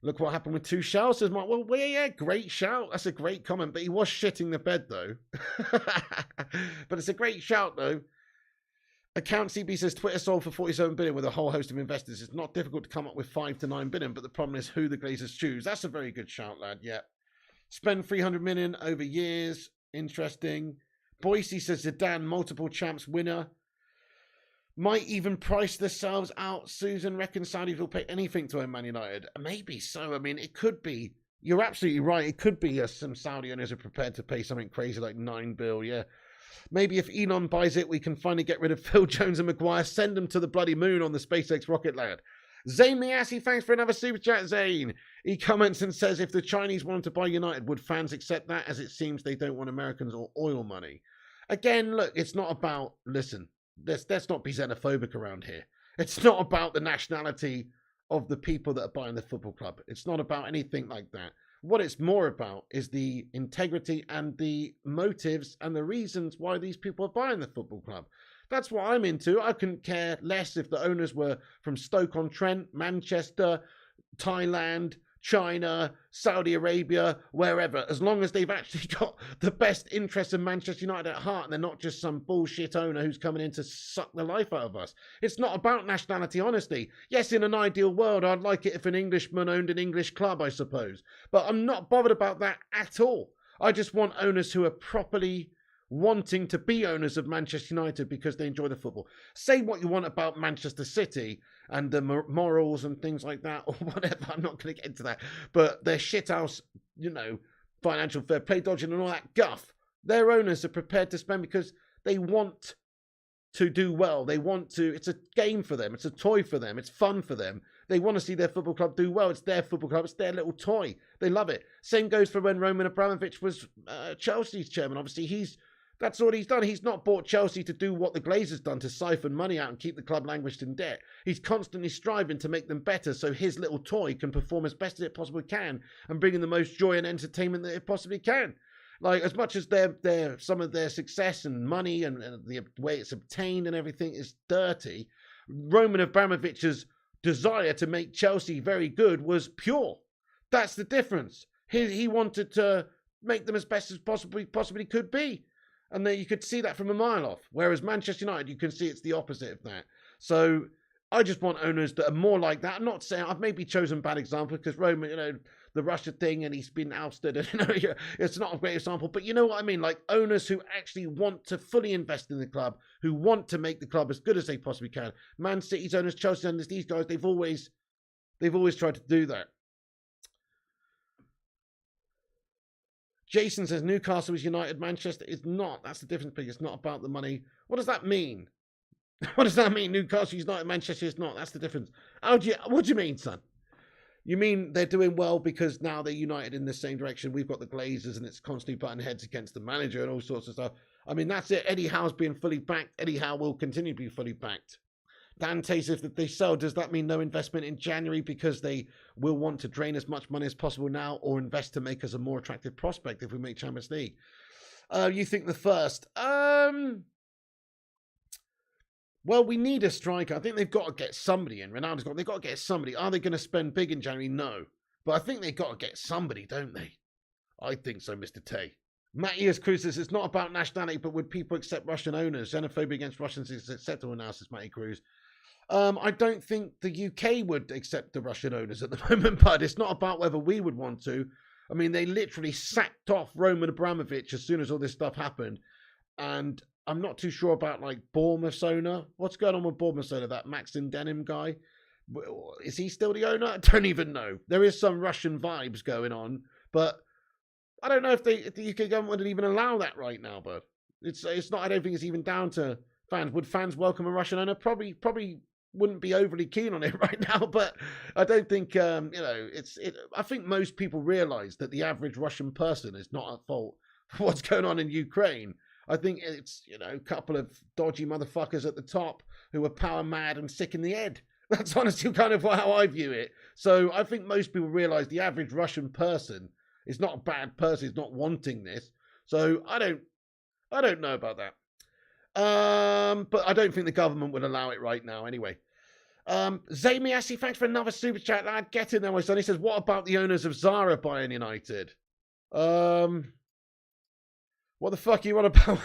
Look what happened with Tuchel, says Mark. Well, yeah, great shout. That's a great comment, but he was shitting the bed, though. But it's a great shout, though. Account CB says Twitter sold for 47 billion with a whole host of investors. It's not difficult to come up with 5 to 9 billion, but the problem is who the Glazers choose. That's a very good shout, lad. Yeah. Spend 300 million over years. Interesting. Boise says Zidane, multiple champs winner. Might even price themselves out. Susan reckons Saudis will pay anything to own Man United. Maybe so. It could be. You're absolutely right. It could be some Saudi owners are prepared to pay something crazy like 9 bill. Yeah. Maybe if Elon buys it, we can finally get rid of Phil Jones and Maguire. Send them to the bloody moon on the SpaceX rocket, lad. Zayn Miassi, thanks for another super chat, Zayn. He comments and says, if the Chinese wanted to buy United, would fans accept that? As it seems they don't want Americans or oil money. Again, look, it's not about, listen, let's not be xenophobic around here. It's not about the nationality of the people that are buying the football club. It's not about anything like that. What it's more about is the integrity and the motives and the reasons why these people are buying the football club. That's what I'm into. I couldn't care less if the owners were from Stoke-on-Trent, Manchester, Thailand, China, Saudi Arabia, wherever, as long as they've actually got the best interests of Manchester United at heart and they're not just some bullshit owner who's coming in to suck the life out of us. It's not about nationality, honestly. Yes, in an ideal world, I'd like it if an Englishman owned an English club, I suppose. But I'm not bothered about that at all. I just want owners who are properly wanting to be owners of Manchester United because they enjoy the football. Say what you want about Manchester City and the morals and things like that, or whatever. I'm not going to get into that. But their shithouse, financial fair play dodging and all that guff. Their owners are prepared to spend because they want to do well. They want to, it's a game for them. It's a toy for them. It's fun for them. They want to see their football club do well. It's their football club. It's their little toy. They love it. Same goes for when Roman Abramovich was Chelsea's chairman. Obviously, that's what he's done. He's not bought Chelsea to do what the Glazers done, to siphon money out and keep the club languished in debt. He's constantly striving to make them better so his little toy can perform as best as it possibly can and bring in the most joy and entertainment that it possibly can. Like, as much as some of their success and money and the way it's obtained and everything is dirty, Roman Abramovich's desire to make Chelsea very good was pure. That's the difference. He wanted to make them as best as possibly could be. And then you could see that from a mile off. Whereas Manchester United, you can see it's the opposite of that. So I just want owners that are more like that. I'm not saying I've maybe chosen bad example because Roman, the Russia thing, and he's been ousted, and it's not a great example. But you know what I mean? Like owners who actually want to fully invest in the club, who want to make the club as good as they possibly can. Man City's owners, Chelsea owners, these guys, they've always tried to do that. Jason says Newcastle is United, Manchester is not. That's the difference, big. It's not about the money. What does that mean? What does that mean? Newcastle is United, Manchester is not. That's the difference. What do you mean, son? You mean they're doing well because now they're united in the same direction? We've got the Glazers and it's constantly butting heads against the manager and all sorts of stuff. I mean, that's it. Eddie Howe's being fully backed. Eddie Howe will continue to be fully backed. Dante says if they sell, does that mean no investment in January because they will want to drain as much money as possible now or invest to make us a more attractive prospect if we make Champions League? You think the first? Well, we need a striker. I think they've got to get somebody in. They've got to get somebody. Are they going to spend big in January? No. But I think they've got to get somebody, don't they? I think so, Mr. Tay. Matthias Cruz says, it's not about nationality, but would people accept Russian owners? Xenophobia against Russians is acceptable now, says Matty Cruz. I don't think the UK would accept the Russian owners at the moment, but it's not about whether we would want to. I mean, they literally sacked off Roman Abramovich as soon as all this stuff happened. And I'm not too sure about, like, Bournemouth's owner. What's going on with Bournemouth's owner, that Maxim Denim guy? Is he still the owner? I don't even know. There is some Russian vibes going on, but I don't know if the UK government would even allow that right now, but it's not. I don't think it's even down to fans. Would fans welcome a Russian owner? Probably wouldn't be overly keen on it right now, but I don't think I think most people realise that the average Russian person is not at fault for what's going on in Ukraine. I think it's a couple of dodgy motherfuckers at the top who are power mad and sick in the head. That's honestly kind of how I view it. So I think most people realise the average Russian person is not a bad person. He's not wanting this. So I don't know about that. But I don't think the government would allow it right now anyway. Zamiasi, thanks for another super chat, lad. Get in there, my son. He says, what about the owners of Zara buying United? What the fuck are you on about?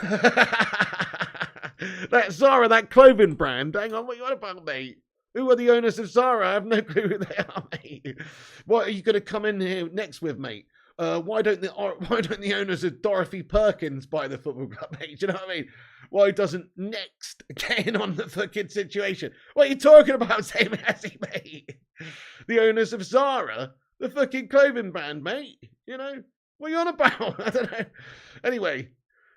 That Zara, that clothing brand. Hang on, what are you on about, mate? Who are the owners of Zara? I have no clue who they are, mate. What are you going to come in here next with, mate? Why don't the owners of Dorothy Perkins buy the football club, mate? Do you know what I mean? Why doesn't Next get in on the fucking situation? What are you talking about, Zamiasi, mate? The owners of Zara, the fucking clothing brand, mate. What are you on about? I don't know. Anyway,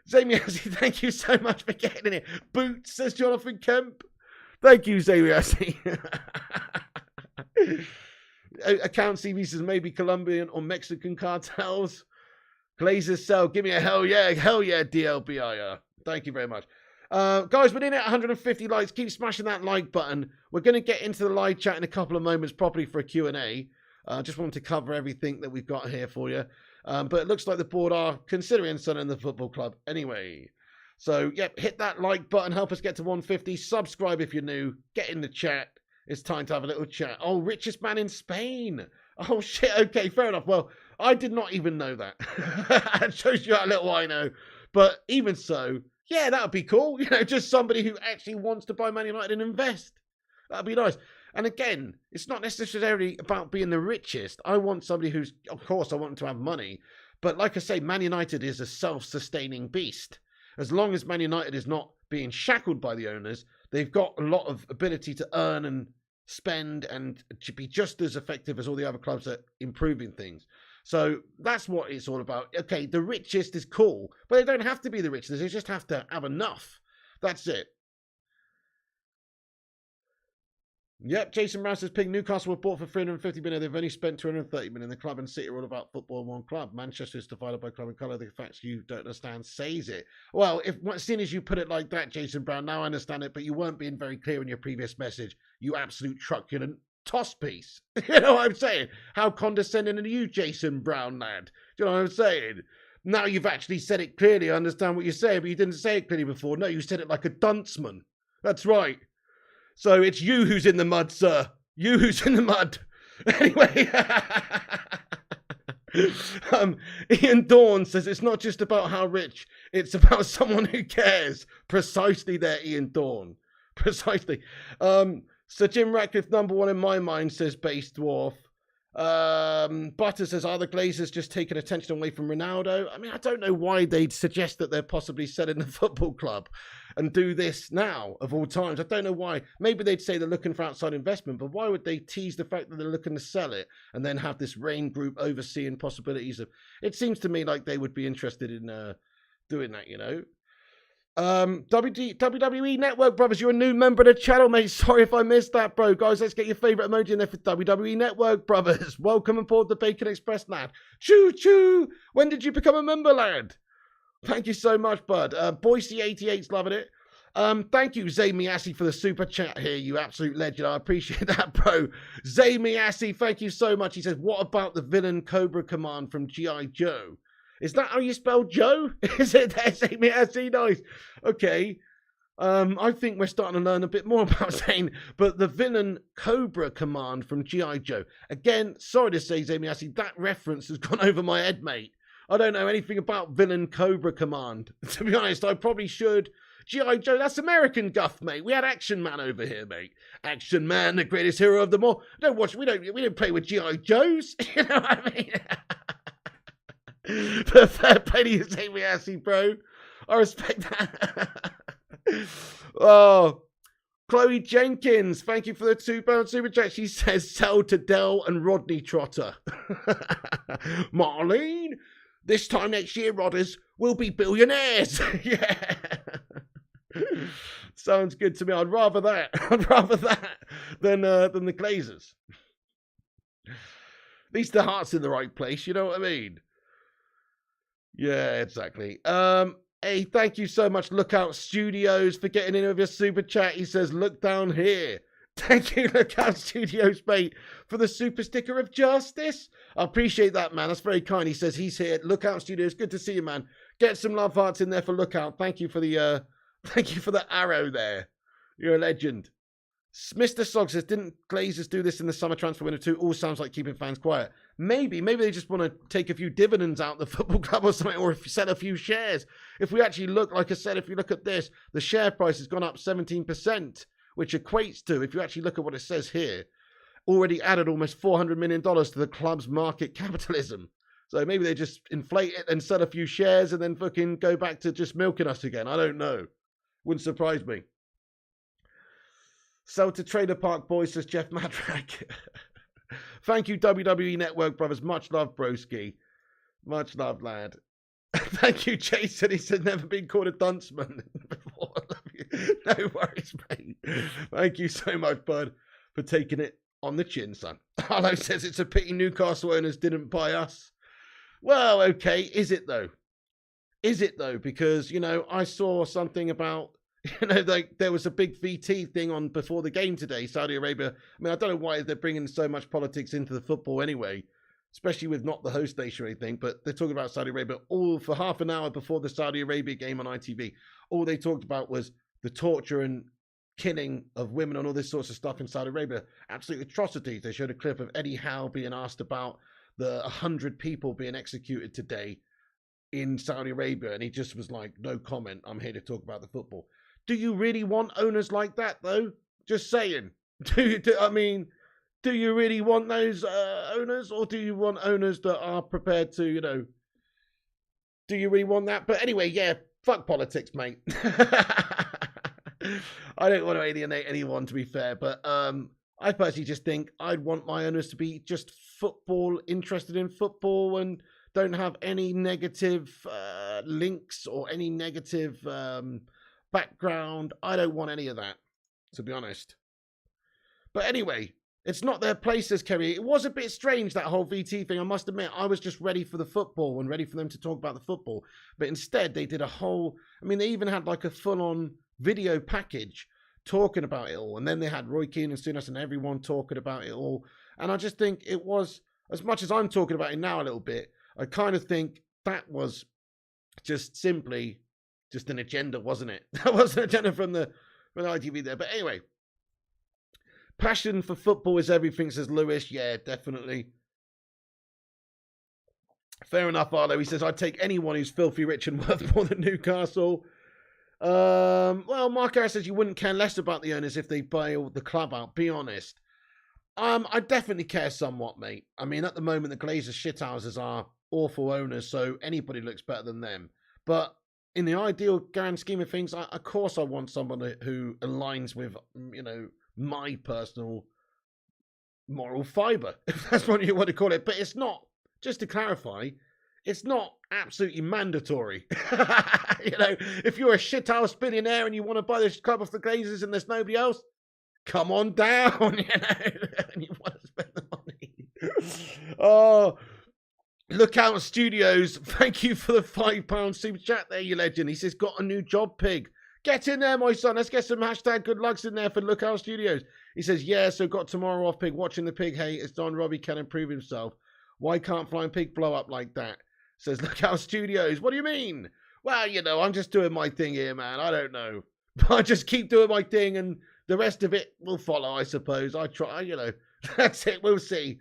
Zamiasi, thank you so much for getting in here. Boots, says Jonathan Kemp. Thank you, Zamiasi. Account CV says maybe Colombian or Mexican cartels. Glazers sell. Give me a hell yeah, DLBIR. Thank you very much. Guys, we're in at 150 likes. Keep smashing that like button. We're going to get into the live chat in a couple of moments, properly for a Q&A. Just wanted to cover everything that we've got here for you. But it looks like the board are considering selling the football club anyway. So, yep, hit that like button. Help us get to 150. Subscribe if you're new. Get in the chat. It's time to have a little chat. Oh, richest man in Spain. Oh, shit. Okay, fair enough. Well, I did not even know that. It shows you how little I know. But even so, yeah, that would be cool. Just somebody who actually wants to buy Man United and invest. That would be nice. And again, it's not necessarily about being the richest. I want somebody who's, of course, I want them to have money. But like I say, Man United is a self-sustaining beast. As long as Man United is not being shackled by the owners, they've got a lot of ability to earn and spend and to be just as effective as all the other clubs at improving things. So that's what it's all about. Okay, the richest is cool, but they don't have to be the richest. They just have to have enough. That's it. Yep, Jason Brown says, Ping, Newcastle were bought for 350 million. They've only spent 230 million. The club and City are all about football in one club. Manchester is divided by club and colour. The facts you don't understand says it. Well, as soon as you put it like that, Jason Brown, now I understand it, but you weren't being very clear in your previous message. You absolute truculent toss piece. You know what I'm saying? How condescending are you, Jason Brown, lad? Do you know what I'm saying? Now you've actually said it clearly. I understand what you're saying, but you didn't say it clearly before. No, you said it like a dunceman. That's right. So it's you who's in the mud, sir. You who's in the mud. Anyway, Ian Dawn says it's not just about how rich, it's about someone who cares. Precisely there, Ian Dawn. Precisely. Sir Jim Ratcliffe, number one in my mind, says Base Dwarf. Butter says, are the Glazers just taking attention away from Ronaldo? I mean, I don't know why they'd suggest that they're possibly selling the football club and do this now, of all times. I don't know why. Maybe they'd say they're looking for outside investment, but why would they tease the fact that they're looking to sell it and then have this Rain Group overseeing possibilities of... It seems to me like they would be interested in doing that, you know. WWE Network Brothers, you're a new member of the channel, mate. Sorry if I missed that, bro. Guys, let's get your favourite emoji in there for WWE Network Brothers. Welcome aboard the Bacon Express, lad. Choo choo. When did you become a member, lad? Thank you so much, bud. Boise88's loving it. Thank you, Zay Miassi, for the super chat here, you absolute legend. I appreciate that, bro. Zay Miassi, thank you so much. He says, what about the villain Cobra Command from G.I. Joe? Is that how you spell Joe? Is it there, Zay Miassi? Nice. Okay. I think we're starting to learn a bit more about Zane, but the villain Cobra Command from G.I. Joe. Again, sorry to say, Zay Miassi, that reference has gone over my head, mate. I don't know anything about villain Cobra Command. To be honest, I probably should. G.I. Joe, that's American guff, mate. We had Action Man over here, mate. Action Man, the greatest hero of them all. Don't watch. We don't play with G.I. Joes. You know what I mean? But fair play to you, Zay Miassi, bro. I respect that. Oh, Chloe Jenkins, thank you for the £2 super chat. She says, sell to Dell and Rodney Trotter. Marlene, this time next year, Rodders, we'll be billionaires. Yeah. Sounds good to me. I'd rather that. I'd rather that than the Glazers. At least the heart's in the right place, you know what I mean? Yeah, exactly. Hey, thank you so much, Lookout Studios, for getting in with your super chat. He says, look down here. Thank you, Lookout Studios, mate, for the super sticker of justice. I appreciate that, man. That's very kind. He says he's here. Lookout Studios, good to see you, man. Get some love hearts in there for Lookout. Thank you for the arrow there. You're a legend. Mr. Sog says, didn't Glazers do this in the summer transfer window too? All sounds like keeping fans quiet. Maybe they just want to take a few dividends out the football club or something, or sell a few shares. If we actually look, like I said, if you look at this, the share price has gone up 17%, which equates to, if you actually look at what it says here, already added almost $400 million to the club's market capitalism. So maybe they just inflate it and sell a few shares and then fucking go back to just milking us again. I don't know. Wouldn't surprise me. Sell to Trailer Park Boys, says Jeff Madrak. Thank you, WWE Network Brothers. Much love, broski. Much love, lad. Thank you, Jason. He said, never been called a dunceman before. I love you. No worries, mate. Thank you so much, bud, for taking it on the chin, son. Harlow says, it's a pity Newcastle owners didn't buy us. Well, okay. Is it, though? Is it, though? Because, you know, I saw something about, you know, like there was a big VT thing on before the game today, Saudi Arabia. I mean, I don't know why they're bringing so much politics into the football anyway, especially with not the host nation or anything, but they're talking about Saudi Arabia all for half an hour before the Saudi Arabia game on ITV. All they talked about was the torture and killing of women and all this sorts of stuff in Saudi Arabia. Absolute atrocities. They showed a clip of Eddie Howe being asked about the 100 people being executed today in Saudi Arabia, and he just was like, no comment, I'm here to talk about the football. Do you really want owners like that, though? Just saying. Do you really want those owners, or do you want owners that are prepared to, you know, do you really want that? But anyway, yeah, fuck politics, mate. I don't want to alienate anyone, to be fair, but I personally just think I'd want my owners to be just football, interested in football, and don't have any negative links or any negative background. I don't want any of that, to be honest. But anyway, it's not their place, says Kerry. It was a bit strange, that whole VT thing. I must admit, I was just ready for the football and ready for them to talk about the football. But instead, they did a whole... I mean, they even had like a full-on video package talking about it all. And then they had Roy Keane and Souness and everyone talking about it all. And I just think it was, as much as I'm talking about it now a little bit, I kind of think that was just simply just an agenda, wasn't it? That was an agenda from the ITV there. But anyway... Passion for football is everything, says Lewis. Yeah, definitely. Fair enough, Arlo. He says, I'd take anyone who's filthy rich and worth more than Newcastle. Well, Mark Harris says you wouldn't care less about the owners if they bail the club out. Be honest. I definitely care somewhat, mate. I mean, at the moment, the Glazers shithouses are awful owners, so anybody looks better than them. But in the ideal grand scheme of things, of course I want someone who aligns with, you know, my personal moral fibre, if that's what you want to call it. But it's not, just to clarify, it's not absolutely mandatory. You know, if you're a shithouse billionaire and you want to buy this club off the Glazers and there's nobody else, come on down, you know, and you want to spend the money. Oh, Lookout Studios, thank you for the £5 super chat there, you legend. He says, got a new job, pig. Get in there, my son. Let's get some hashtag good lucks in there for Lookout Studios. He says, yeah, so got tomorrow off, pig. Watching the pig hate as Don Robbie can improve himself. Why can't Flying Pig blow up like that? Says Lookout Studios. What do you mean? Well, you know, I'm just doing my thing here, man. I don't know. I just keep doing my thing and the rest of it will follow, I suppose. I try, you know. That's it. We'll see.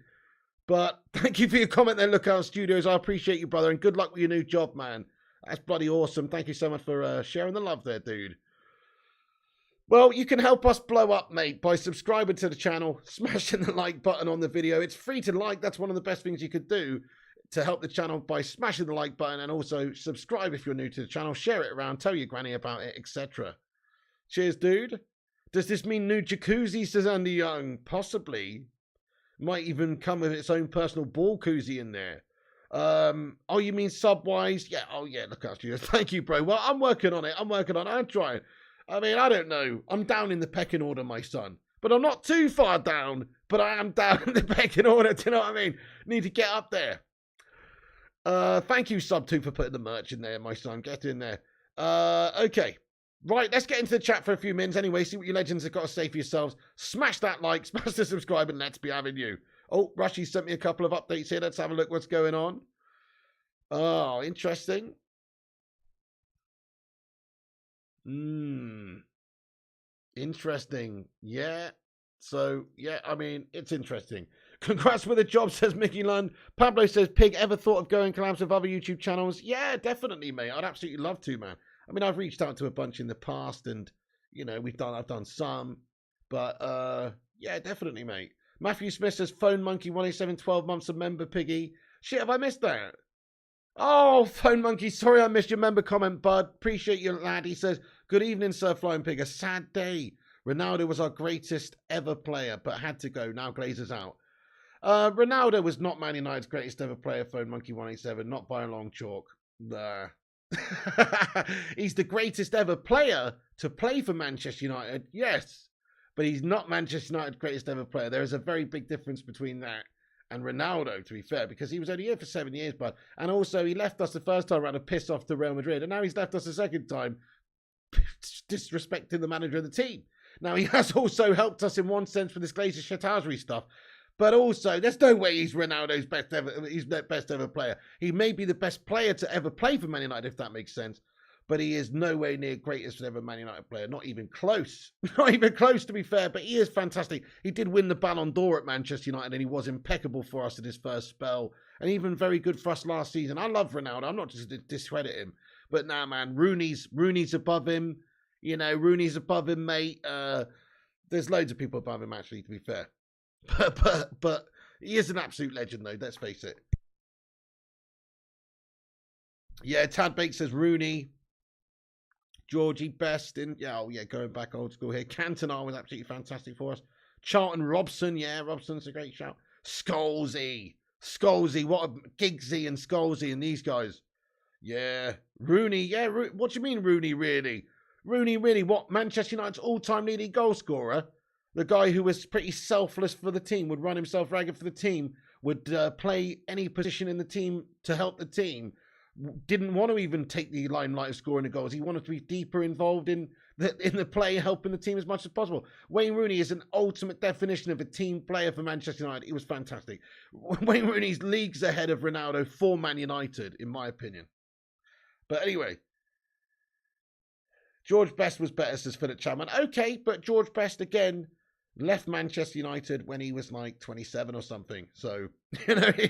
But thank you for your comment there, Lookout Studios. I appreciate you, brother. And good luck with your new job, man. That's bloody awesome. Thank you so much for sharing the love there, dude. Well, you can help us blow up, mate, by subscribing to the channel, smashing the like button on the video. It's free to like. That's one of the best things you could do to help the channel, by smashing the like button, and also subscribe if you're new to the channel. Share it around. Tell your granny about it, etc. Cheers, dude. Does this mean new jacuzzi, says Andy Young? Possibly. Might even come with its own personal ball koozie in there. Oh, you mean sub-wise? Yeah, oh yeah, look after you. Thank you, bro. Well, I'm working on it. I'm trying. I mean, I don't know. I'm down in the pecking order, my son. But I'm not too far down, but I am down in the pecking order. Do you know what I mean? Need to get up there. Thank you, Sub2, for putting the merch in there, my son. Get in there. Okay. Right, let's get into the chat for a few minutes anyway. See what you legends have got to say for yourselves. Smash that like, smash the subscribe, and let's be having you. Oh, Rushy sent me a couple of updates here. Let's have a look what's going on. Oh, interesting. Interesting. Yeah. So, yeah, I mean, it's interesting. Congrats with the job, says Mickey Lund. Pablo says, Pig, ever thought of going collabs with other YouTube channels? Yeah, definitely, mate. I'd absolutely love to, man. I mean, I've reached out to a bunch in the past and, you know, I've done some. But, yeah, definitely, mate. Matthew Smith says, Phone Monkey 187, 12 months a member, Piggy. Shit, have I missed that? Oh, Phone Monkey, sorry I missed your member comment, bud. Appreciate you, lad. He says, good evening, Sir Flying Pig. A sad day. Ronaldo was our greatest ever player, but had to go. Now Glazers out. Ronaldo was not Man United's greatest ever player, Phone Monkey 187. Not by a long chalk. Nah. He's the greatest ever player to play for Manchester United, yes. But he's not Manchester United's greatest ever player. There is a very big difference between that and Ronaldo, to be fair, because he was only here for 7 years, bud. And also, he left us the first time around to piss off to Real Madrid, and now he's left us the second time, disrespecting the manager of the team. Now, he has also helped us in one sense for this Glazers shithousery stuff, but also, there's no way he's Ronaldo's best ever player. He may be the best player to ever play for Man United, if that makes sense, but he is no way near greatest ever Man United player. Not even close. Not even close, to be fair, but he is fantastic. He did win the Ballon d'Or at Manchester United, and he was impeccable for us in his first spell, and even very good for us last season. I love Ronaldo. I'm not just to discredit him, but now, man, Rooney's above him. You know, Rooney's above him, mate. There's loads of people above him, actually, to be fair. But he is an absolute legend, though. Let's face it. Yeah, Tad Bake says Rooney. Georgie Best in, going back old school here. Cantona was absolutely fantastic for us. Charlton Robson, Robson's a great shout. Scholesy, what a Giggsy and Scholesy and these guys. Yeah, Rooney, what do you mean Rooney really? Rooney really, what, Manchester United's all-time leading goal scorer? The guy who was pretty selfless for the team, would run himself ragged for the team, would play any position in the team to help the team, didn't want to even take the limelight of scoring the goals. He wanted to be deeper involved in the play, helping the team as much as possible. Wayne Rooney is an ultimate definition of a team player for Manchester United. He was fantastic. Wayne Rooney's leagues ahead of Ronaldo for Man United, in my opinion. But anyway, George Best was better, says Philip Chapman. Okay, but George Best, again, left Manchester United when he was like 27 or something. So,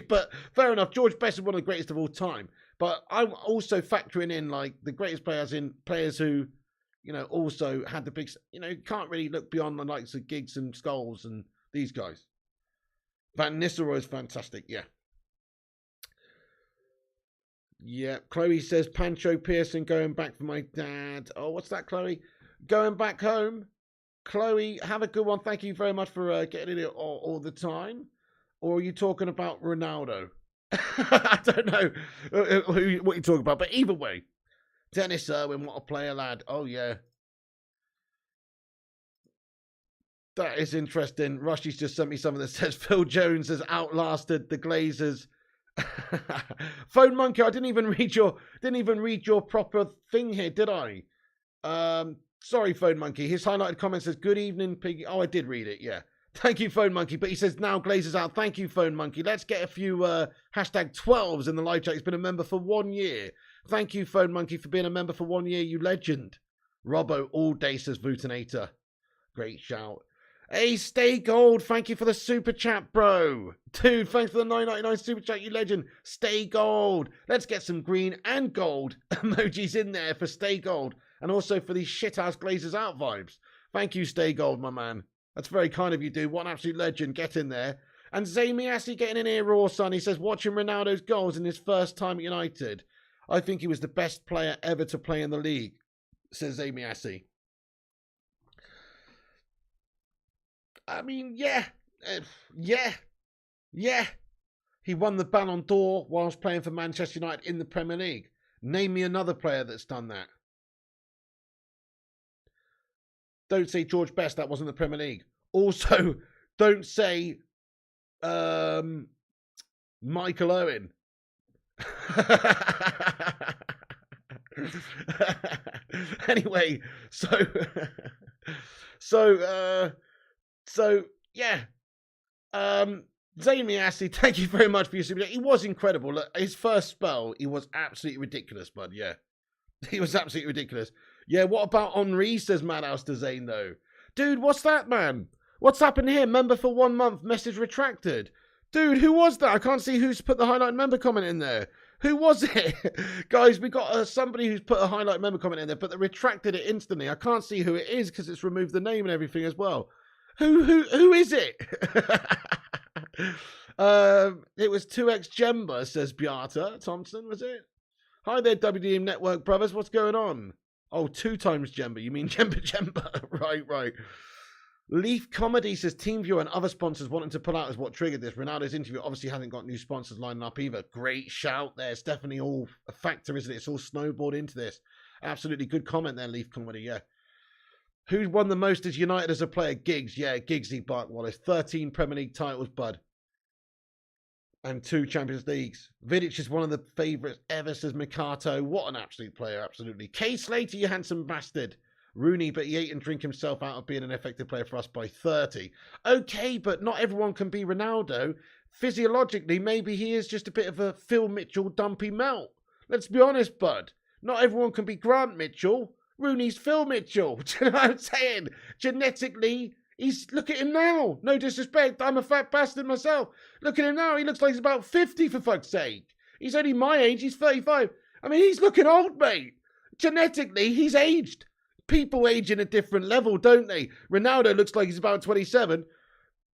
but fair enough. George Best is one of the greatest of all time. But I'm also factoring in like the greatest players in players who, also had the big, can't really look beyond the likes of Giggs and Scholes and these guys. Van Nistelrooy is fantastic. Yeah. Yeah. Chloe says Pancho Pearson going back for my dad. Oh, what's that, Chloe? Going back home. Chloe, have a good one. Thank you very much for getting it all the time. Or are you talking about Ronaldo? I don't know what you're talking about, but either way, Dennis Irwin, what a player, lad. Oh, yeah. That is interesting. Rushy's just sent me something that says Phil Jones has outlasted the Glazers. Phone Monkey, I didn't even read your proper thing here, did I? Sorry, Phone Monkey. His highlighted comment says, good evening, Piggy. Oh, I did read it, yeah. Thank you, Phone Monkey. But he says, now Glazers out. Thank you, Phone Monkey. Let's get a few hashtag 12s in the live chat. He's been a member for 1 year. Thank you, Phone Monkey, for being a member for 1 year, you legend. Robbo all day, says Vutinator. Great shout. Hey, Stay Gold. Thank you for the super chat, bro. Dude, thanks for the $9.99 super chat, you legend. Stay Gold. Let's get some green and gold emojis in there for Stay Gold. And also for these shit-ass Glazers out vibes. Thank you, Stay Gold, my man. That's very kind of you, dude. What an absolute legend. Get in there. And Zamiassi getting in here raw, son. He says, watching Ronaldo's goals in his first time at United, I think he was the best player ever to play in the league, says Zamiassi. I mean, yeah. He won the Ballon d'Or whilst playing for Manchester United in the Premier League. Name me another player that's done that. Don't say George Best, that wasn't the Premier League. Also, don't say Michael Owen. Anyway, so yeah. Zayn Miassi, thank you very much for your super chat. He was incredible. Look, his first spell, he was absolutely ridiculous, bud. Yeah. He was absolutely ridiculous. Yeah, what about Henri, says Madhouse to Zayn, though. Dude, what's that, man? What's happened here? Member for 1 month, message retracted. Dude, who was that? I can't see who's put the highlight member comment in there. Who was it? Guys, we got somebody who's put a highlight member comment in there, but they retracted it instantly. I can't see who it is because it's removed the name and everything as well. Who is it? It was 2x Jemba, says Beata Thompson, was it? Hi there, WDM Network brothers. What's going on? Oh, 2 times Jemba. You mean Jemba. Right. Leaf Comedy says TeamViewer and other sponsors wanting to pull out is what triggered this. Ronaldo's interview obviously hasn't got new sponsors lining up either. Great shout there. It's definitely all a factor, isn't it? It's all snowballed into this. Absolutely good comment there, Leaf Comedy, yeah. Who's won the most as United as a player? Giggs. Yeah, Giggsy Bark Wallace. 13 Premier League titles, bud. And 2 Champions Leagues. Vidic is one of the favourites ever, says Mikato. What an absolute player, absolutely. Kay Slater, you handsome bastard. Rooney, but he ate and drink himself out of being an effective player for us by 30. Okay, but not everyone can be Ronaldo. Physiologically, maybe he is just a bit of a Phil Mitchell dumpy melt. Let's be honest, bud. Not everyone can be Grant Mitchell. Rooney's Phil Mitchell. Do you know what I'm saying? Genetically, look at him now. No disrespect. I'm a fat bastard myself. Look at him now. He looks like he's about 50, for fuck's sake. He's only my age. He's 35. I mean, he's looking old, mate. Genetically, he's aged. People age in a different level, don't they? Ronaldo looks like he's about 27.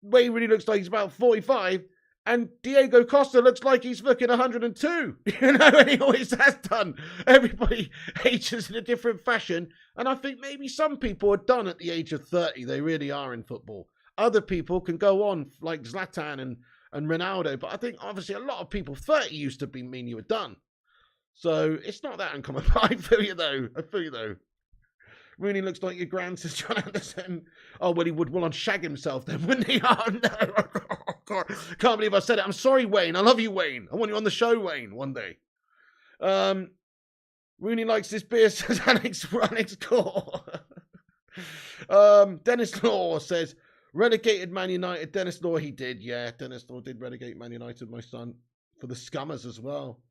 Wayne Rooney looks like he's about 45. And Diego Costa looks like he's fucking 102, and he always has done. Everybody ages in a different fashion, and I think maybe some people are done at the age of 30. They really are in football. Other people can go on, like Zlatan and Ronaldo, but I think obviously a lot of people, 30 used to mean you were done. So it's not that uncommon, but I feel you though. Rooney looks like your grandson, John Anderson. Oh, well, he would well on shag himself then, wouldn't he? Oh, no. Oh, God. Can't believe I said it. I'm sorry, Wayne. I love you, Wayne. I want you on the show, Wayne, one day. Rooney likes his beer, says Alex Gore. Dennis Law says, relegated Man United. Dennis Law, he did. Yeah, Dennis Law did relegate Man United, my son, for the Scummers as well.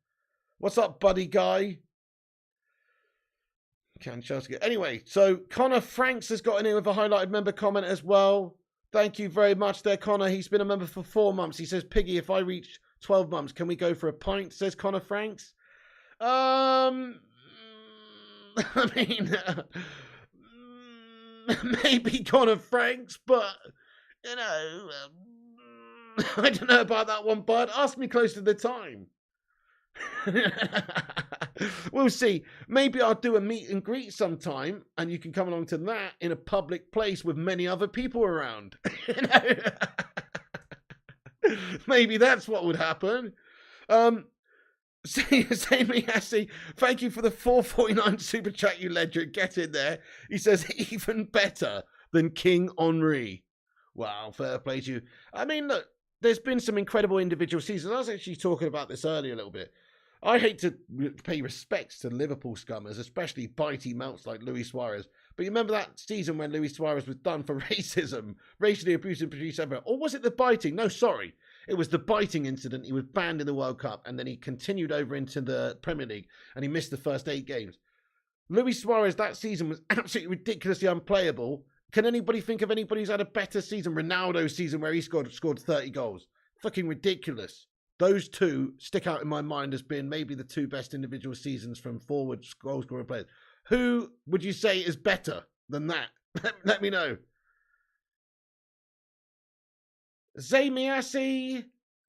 What's up, buddy guy? Can Chelsea get... Anyway, so Connor Franks has got in here with a highlighted member comment as well. Thank you very much there, Connor. He's been a member for 4 months. He says, Piggy, if I reach 12 months, can we go for a pint? Says Connor Franks. I mean, maybe Connor Franks, but, you know, I don't know about that one, bud. Ask me close to the time. We'll see. Maybe I'll do a meet and greet sometime, and you can come along to that in a public place with many other people around. Maybe that's what would happen. Sammy Hassie, thank you for the 4.49 super chat, you legend. Get in there. He says even better than King Henri. Wow, fair play to you. I mean, look, there's been some incredible individual seasons. I was actually talking about this earlier a little bit. I hate to pay respects to Liverpool scummers, especially bitey melts like Luis Suarez. But you remember that season when Luis Suarez was done for racism, racially abused and produced everywhere? Or was it the biting? No, sorry. It was the biting incident. He was banned in the World Cup, and then he continued over into the Premier League, and he missed the first 8 games. Luis Suarez that season was absolutely ridiculously unplayable. Can anybody think of anybody who's had a better season? Ronaldo's season where he scored 30 goals. Fucking ridiculous. Those two stick out in my mind as being maybe the 2 best individual seasons from forward goal scoring players. Who would you say is better than that? Let me know. Zamiasi,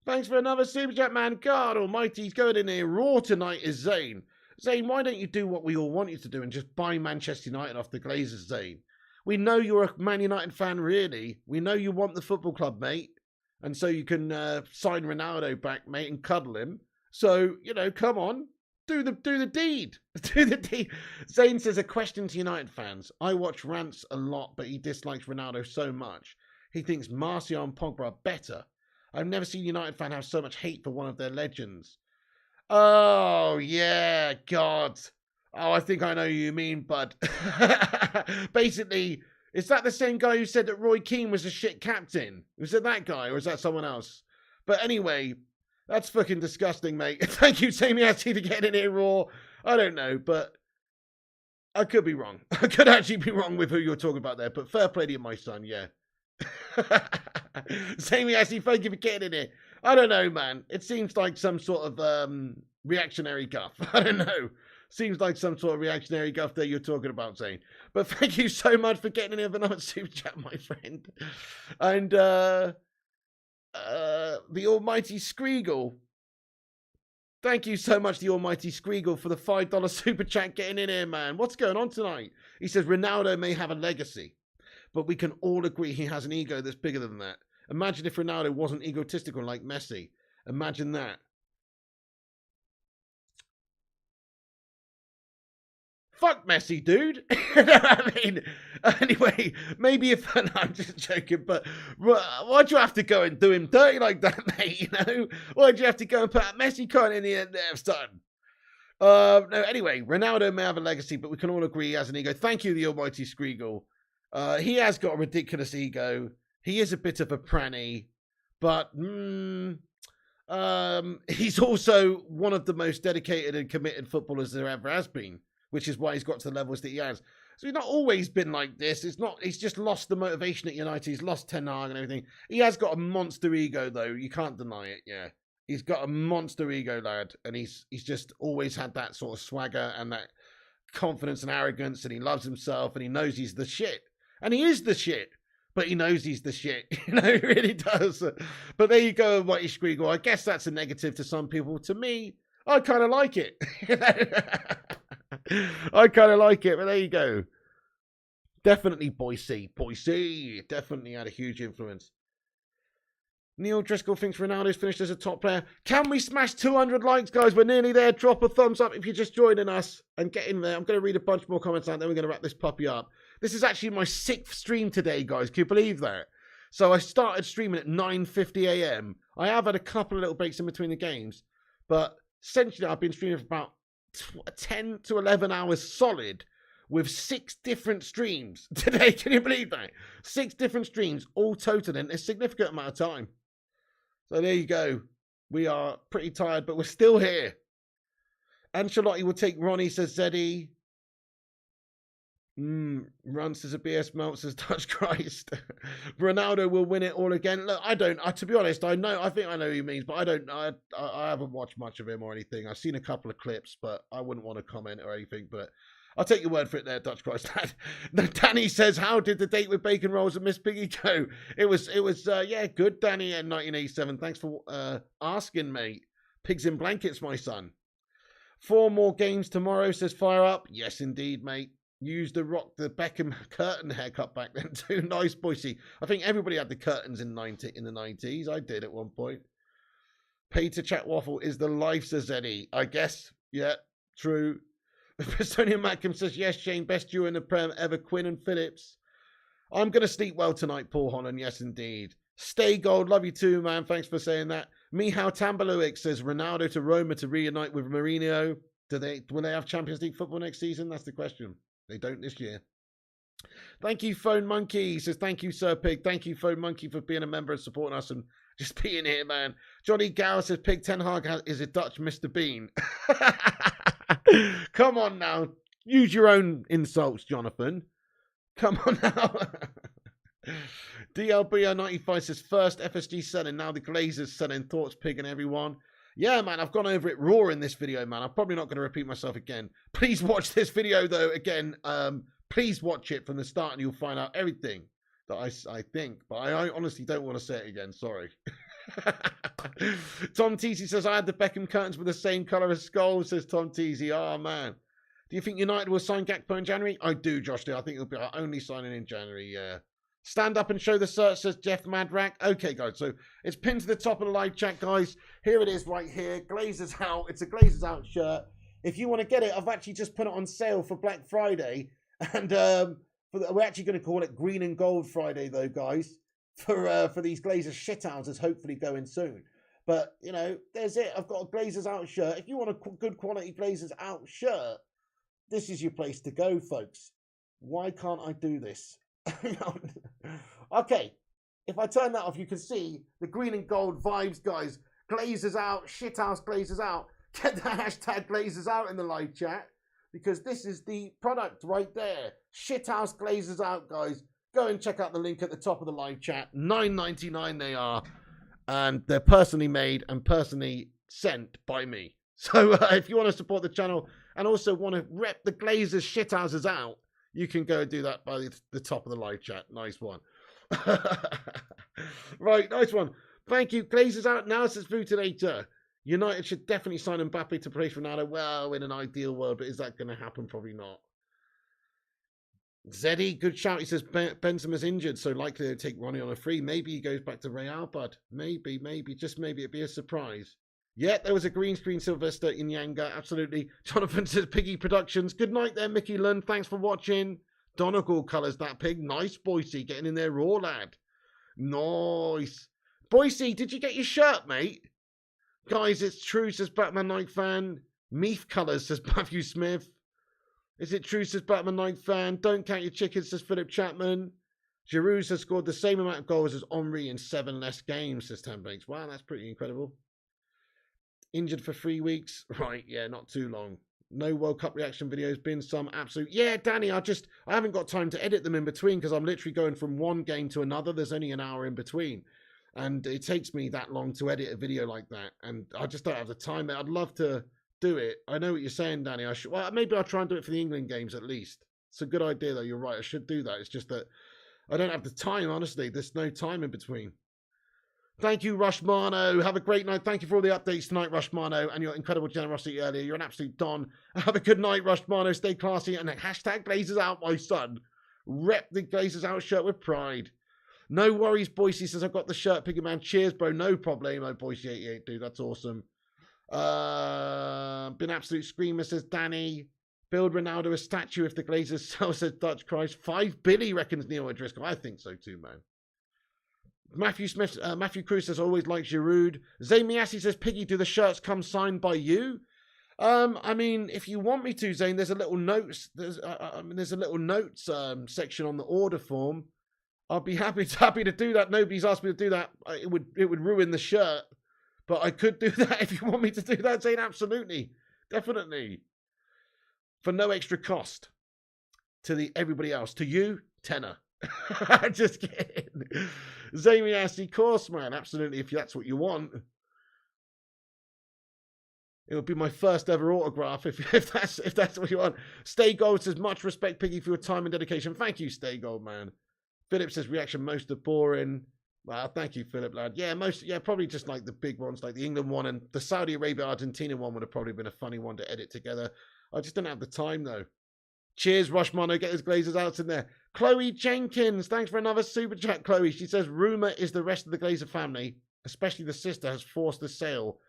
thanks for another super chat, man. God almighty, he's going in here raw tonight is Zane. Zane, why don't you do what we all want you to do and just buy Manchester United off the Glazers, Zane? We know you're a Man United fan, really. We know you want the football club, mate. And so you can sign Ronaldo back, mate, and cuddle him. So, you know, come on. Do the deed. Do the deed. Zane says, a question to United fans. I watch Rants a lot, but he dislikes Ronaldo so much. He thinks Martial and Pogba are better. I've never seen a United fan have so much hate for one of their legends. Oh, yeah, God. Oh, I think I know who you mean, bud. Basically... Is that the same guy who said that Roy Keane was a shit captain? Was it that guy, or is that someone else? But anyway, that's fucking disgusting, mate. Thank you, Sammy Atty, for getting in here raw. I don't know, but I could be wrong. I could actually be wrong with who you're talking about there, but fair play to you, my son, yeah. Sammy Atty, thank you for getting in here. I don't know, man. It seems like some sort of reactionary guff. I don't know. Seems like some sort of reactionary guff there you're talking about, Zane. But thank you so much for getting in another super chat, my friend. And the almighty Screagle. Thank you so much, the almighty Screagle, for the $5 super chat getting in here, man. What's going on tonight? He says, Ronaldo may have a legacy, but we can all agree he has an ego that's bigger than that. Imagine if Ronaldo wasn't egotistical like Messi. Imagine that. Fuck Messi, dude. You know what I mean? Anyway, maybe if... No, I'm just joking, but why'd you have to go and do him dirty like that, mate? You know? Why'd you have to go and put Messi card in the end there, son? No, anyway, Ronaldo may have a legacy, but we can all agree he has an ego. Thank you, the almighty Screagle. He has got a ridiculous ego. He is a bit of a pranny, but... he's also one of the most dedicated and committed footballers there ever has been, which is why he's got to the levels that he has. So he's not always been like this. He's just lost the motivation at United. He's lost Ten Hag and everything. He has got a monster ego, though. You can't deny it, yeah. He's got a monster ego, lad. And he's just always had that sort of swagger and that confidence and arrogance. And he loves himself and he knows he's the shit. And he is the shit. but he knows he's the shit. He really does. But there you go, Whitey Squeagle. I guess that's a negative to some people. To me, I kind of like it. I kind of like it, but there you go. Definitely Boise. Boise definitely had a huge influence. Neil Driscoll thinks Ronaldo's finished as a top player. Can we smash 200 likes, guys? We're nearly there. Drop a thumbs up if you're just joining us and get in there. I'm going to read a bunch more comments out, then we're going to wrap this puppy up. This is actually my 6th stream today, guys. Can you believe that? So I started streaming at 9:50 a.m. I have had a couple of little breaks in between the games, but essentially I've been streaming for about 10 to 11 hours solid with 6 different streams today. Can you believe that? 6 different streams, all totaling a significant amount of time. So there you go. We are pretty tired, but we're still here. Ancelotti will take Ronnie, says Zeddy. Run, says a BS Melt, says Dutch Christ. Ronaldo will win it all again. Look, to be honest, I think I know who he means, but I haven't watched much of him or anything. I've seen a couple of clips, but I wouldn't want to comment or anything, but I'll take your word for it there, Dutch Christ. Danny says, how did the date with bacon rolls and Miss Piggy go? It was yeah, good, Danny, in 1987. Thanks for asking, mate. Pigs in blankets, my son. 4 more games tomorrow, says Fire Up. Yes, indeed, mate. Used the Beckham curtain haircut back then too. Nice, Boise. I think everybody had the curtains in the 90s. I did at one point. Pay to chat waffle is the life, says Eddie. I guess. Yeah, true. Bristonian Mackham says, yes, Shane, best duo in the Prem ever, Quinn and Phillips. I'm going to sleep well tonight, Paul Holland. Yes, indeed. Stay Gold. Love you too, man. Thanks for saying that. Mihao Tambaluik says, Ronaldo to Roma to reunite with Mourinho. Will they have Champions League football next season? That's the question. They don't this year. Thank you, Phone Monkey. He says, thank you, Sir Pig. Thank you, Phone Monkey, for being a member and supporting us and just being here, man. Johnny Gow says, Pig Ten Hag is a Dutch Mr. Bean. Come on now. Use your own insults, Jonathan. Come on now. DLBR95 says, first FSG selling, now the Glazers selling. Thoughts, Pig and everyone. Yeah, man, I've gone over it raw in this video, man. I'm probably not going to repeat myself again. Please watch this video, though, again. Please watch it from the start and you'll find out everything that I think. But I honestly don't want to say it again. Sorry. Tom Teasy says, I had the Beckham curtains with the same colour as Skull, says Tom Teasy. Oh, man. Do you think United will sign Gakpo in January? I do, Josh. I think it'll be our only signing in January, yeah. Stand up and show the search, says Jeff Madrack. Okay, guys, so it's pinned to the top of the live chat, guys. Here it is right here. Glazers Out. It's a Glazers Out shirt. If you want to get it, I've actually just put it on sale for Black Friday. And we're actually going to call it Green and Gold Friday, though, guys, for these Glazers shithouses hopefully going soon. But, you know, there's it. I've got a Glazers Out shirt. If you want a good quality Glazers Out shirt, this is your place to go, folks. Why can't I do this? Okay, if I turn that off, you can see the green and gold vibes, guys. Glazers Out, shithouse Glazers Out. Get the hashtag Glazers Out in the live chat, because this is the product right there. Shithouse Glazers Out, guys. Go and check out the link at the top of the live chat. $9.99 they are, and they're personally made and personally sent by me. So if you want to support the channel and also want to rep the Glazers shithouses out, you can go and do that by the top of the live chat. Nice one. Right, nice one. Thank you. Glazers Out now, says Foodinator. United should definitely sign Mbappe to replace Ronaldo. Well, in an ideal world, but is that going to happen? Probably not. Zeddy, good shout. He says Benzema's injured, so likely to take Ronnie on a free. Maybe he goes back to Real, bud. Maybe, just maybe it'd be a surprise. Yeah, there was a green screen Sylvester in Yanga. Absolutely. Jonathan says Piggy Productions. Good night there, Mickey Lund. Thanks for watching. Donegal colours that pig. Nice, Boise. Getting in there raw, lad. Nice. Boise, did you get your shirt, mate? Guys, it's true, says Batman Night Fan. Meath colours, says Matthew Smith. Is it true, says Batman Night Fan. Don't count your chickens, says Philip Chapman. Giroud has scored the same amount of goals as Henry in 7 less games, says Tam Banks. Wow, that's pretty incredible. Injured for 3 weeks. Right, yeah, not too long. No World Cup reaction videos. Been some absolute... Yeah, Danny, I haven't got time to edit them in between because I'm literally going from one game to another. There's only an hour in between. And it takes me that long to edit a video like that. And I just don't have the time. I'd love to do it. I know what you're saying, Danny. Well, maybe I'll try and do it for the England games at least. It's a good idea, though. You're right. I should do that. It's just that I don't have the time, honestly. There's no time in between. Thank you, Rushmano. Have a great night. Thank you for all the updates tonight, Rushmano, and your incredible generosity earlier. You're an absolute don. Have a good night, Rushmano. Stay classy. And hashtag Glazers out, my son. Rep the Glazers out shirt with pride. No worries, Boise says, I've got the shirt, Piggy Man. Cheers, bro. No problemo, Boise88, dude. That's awesome. Been absolute screamer, says Danny. Build Ronaldo a statue if the Glazers sell, says Dutch Christ. 5 Billy reckons Neil O'Driscoll. I think so too, man. Matthew Cruz says, always like Giroud. Zay Miassi says, Piggy, do the shirts come signed by you? I mean, if you want me to, Zane, there's a little notes. There's a little notes section on the order form. I'll be happy to do that. Nobody's asked me to do that. It would ruin the shirt, but I could do that if you want me to do that, Zane. Absolutely, definitely, for no extra cost to everybody else. To you, tenner. Just kidding. Zamy Assy, course, man. Absolutely, if that's what you want. It would be my first ever autograph if that's what you want. Stay Gold says, much respect, Piggy, for your time and dedication. Thank you, Stay Gold, man. Philip says, reaction most are boring. Well, thank you, Philip, lad. Yeah, probably just like the big ones, like the England one and the Saudi Arabia-Argentina one would have probably been a funny one to edit together. I just didn't have the time, though. Cheers, Rushmano. Get his Glazers out in there. Chloe Jenkins, thanks for another super chat, Chloe. She says, rumour is the rest of the Glazer family, especially the sister, has forced the sale.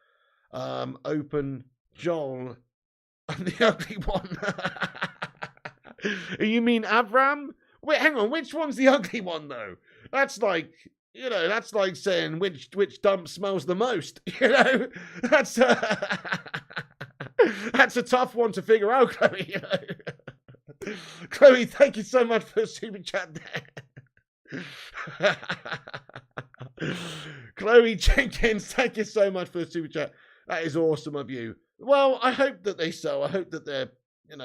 Open Joel and the ugly one. You mean Avram? Wait, hang on. Which one's the ugly one, though? That's like, that's like saying which dump smells the most. That's that's a tough one to figure out, Chloe. Chloe, thank you so much for the super chat there. Chloe Jenkins, thank you so much for the super chat. That is awesome of you. Well, I hope that they sell. I hope that they're,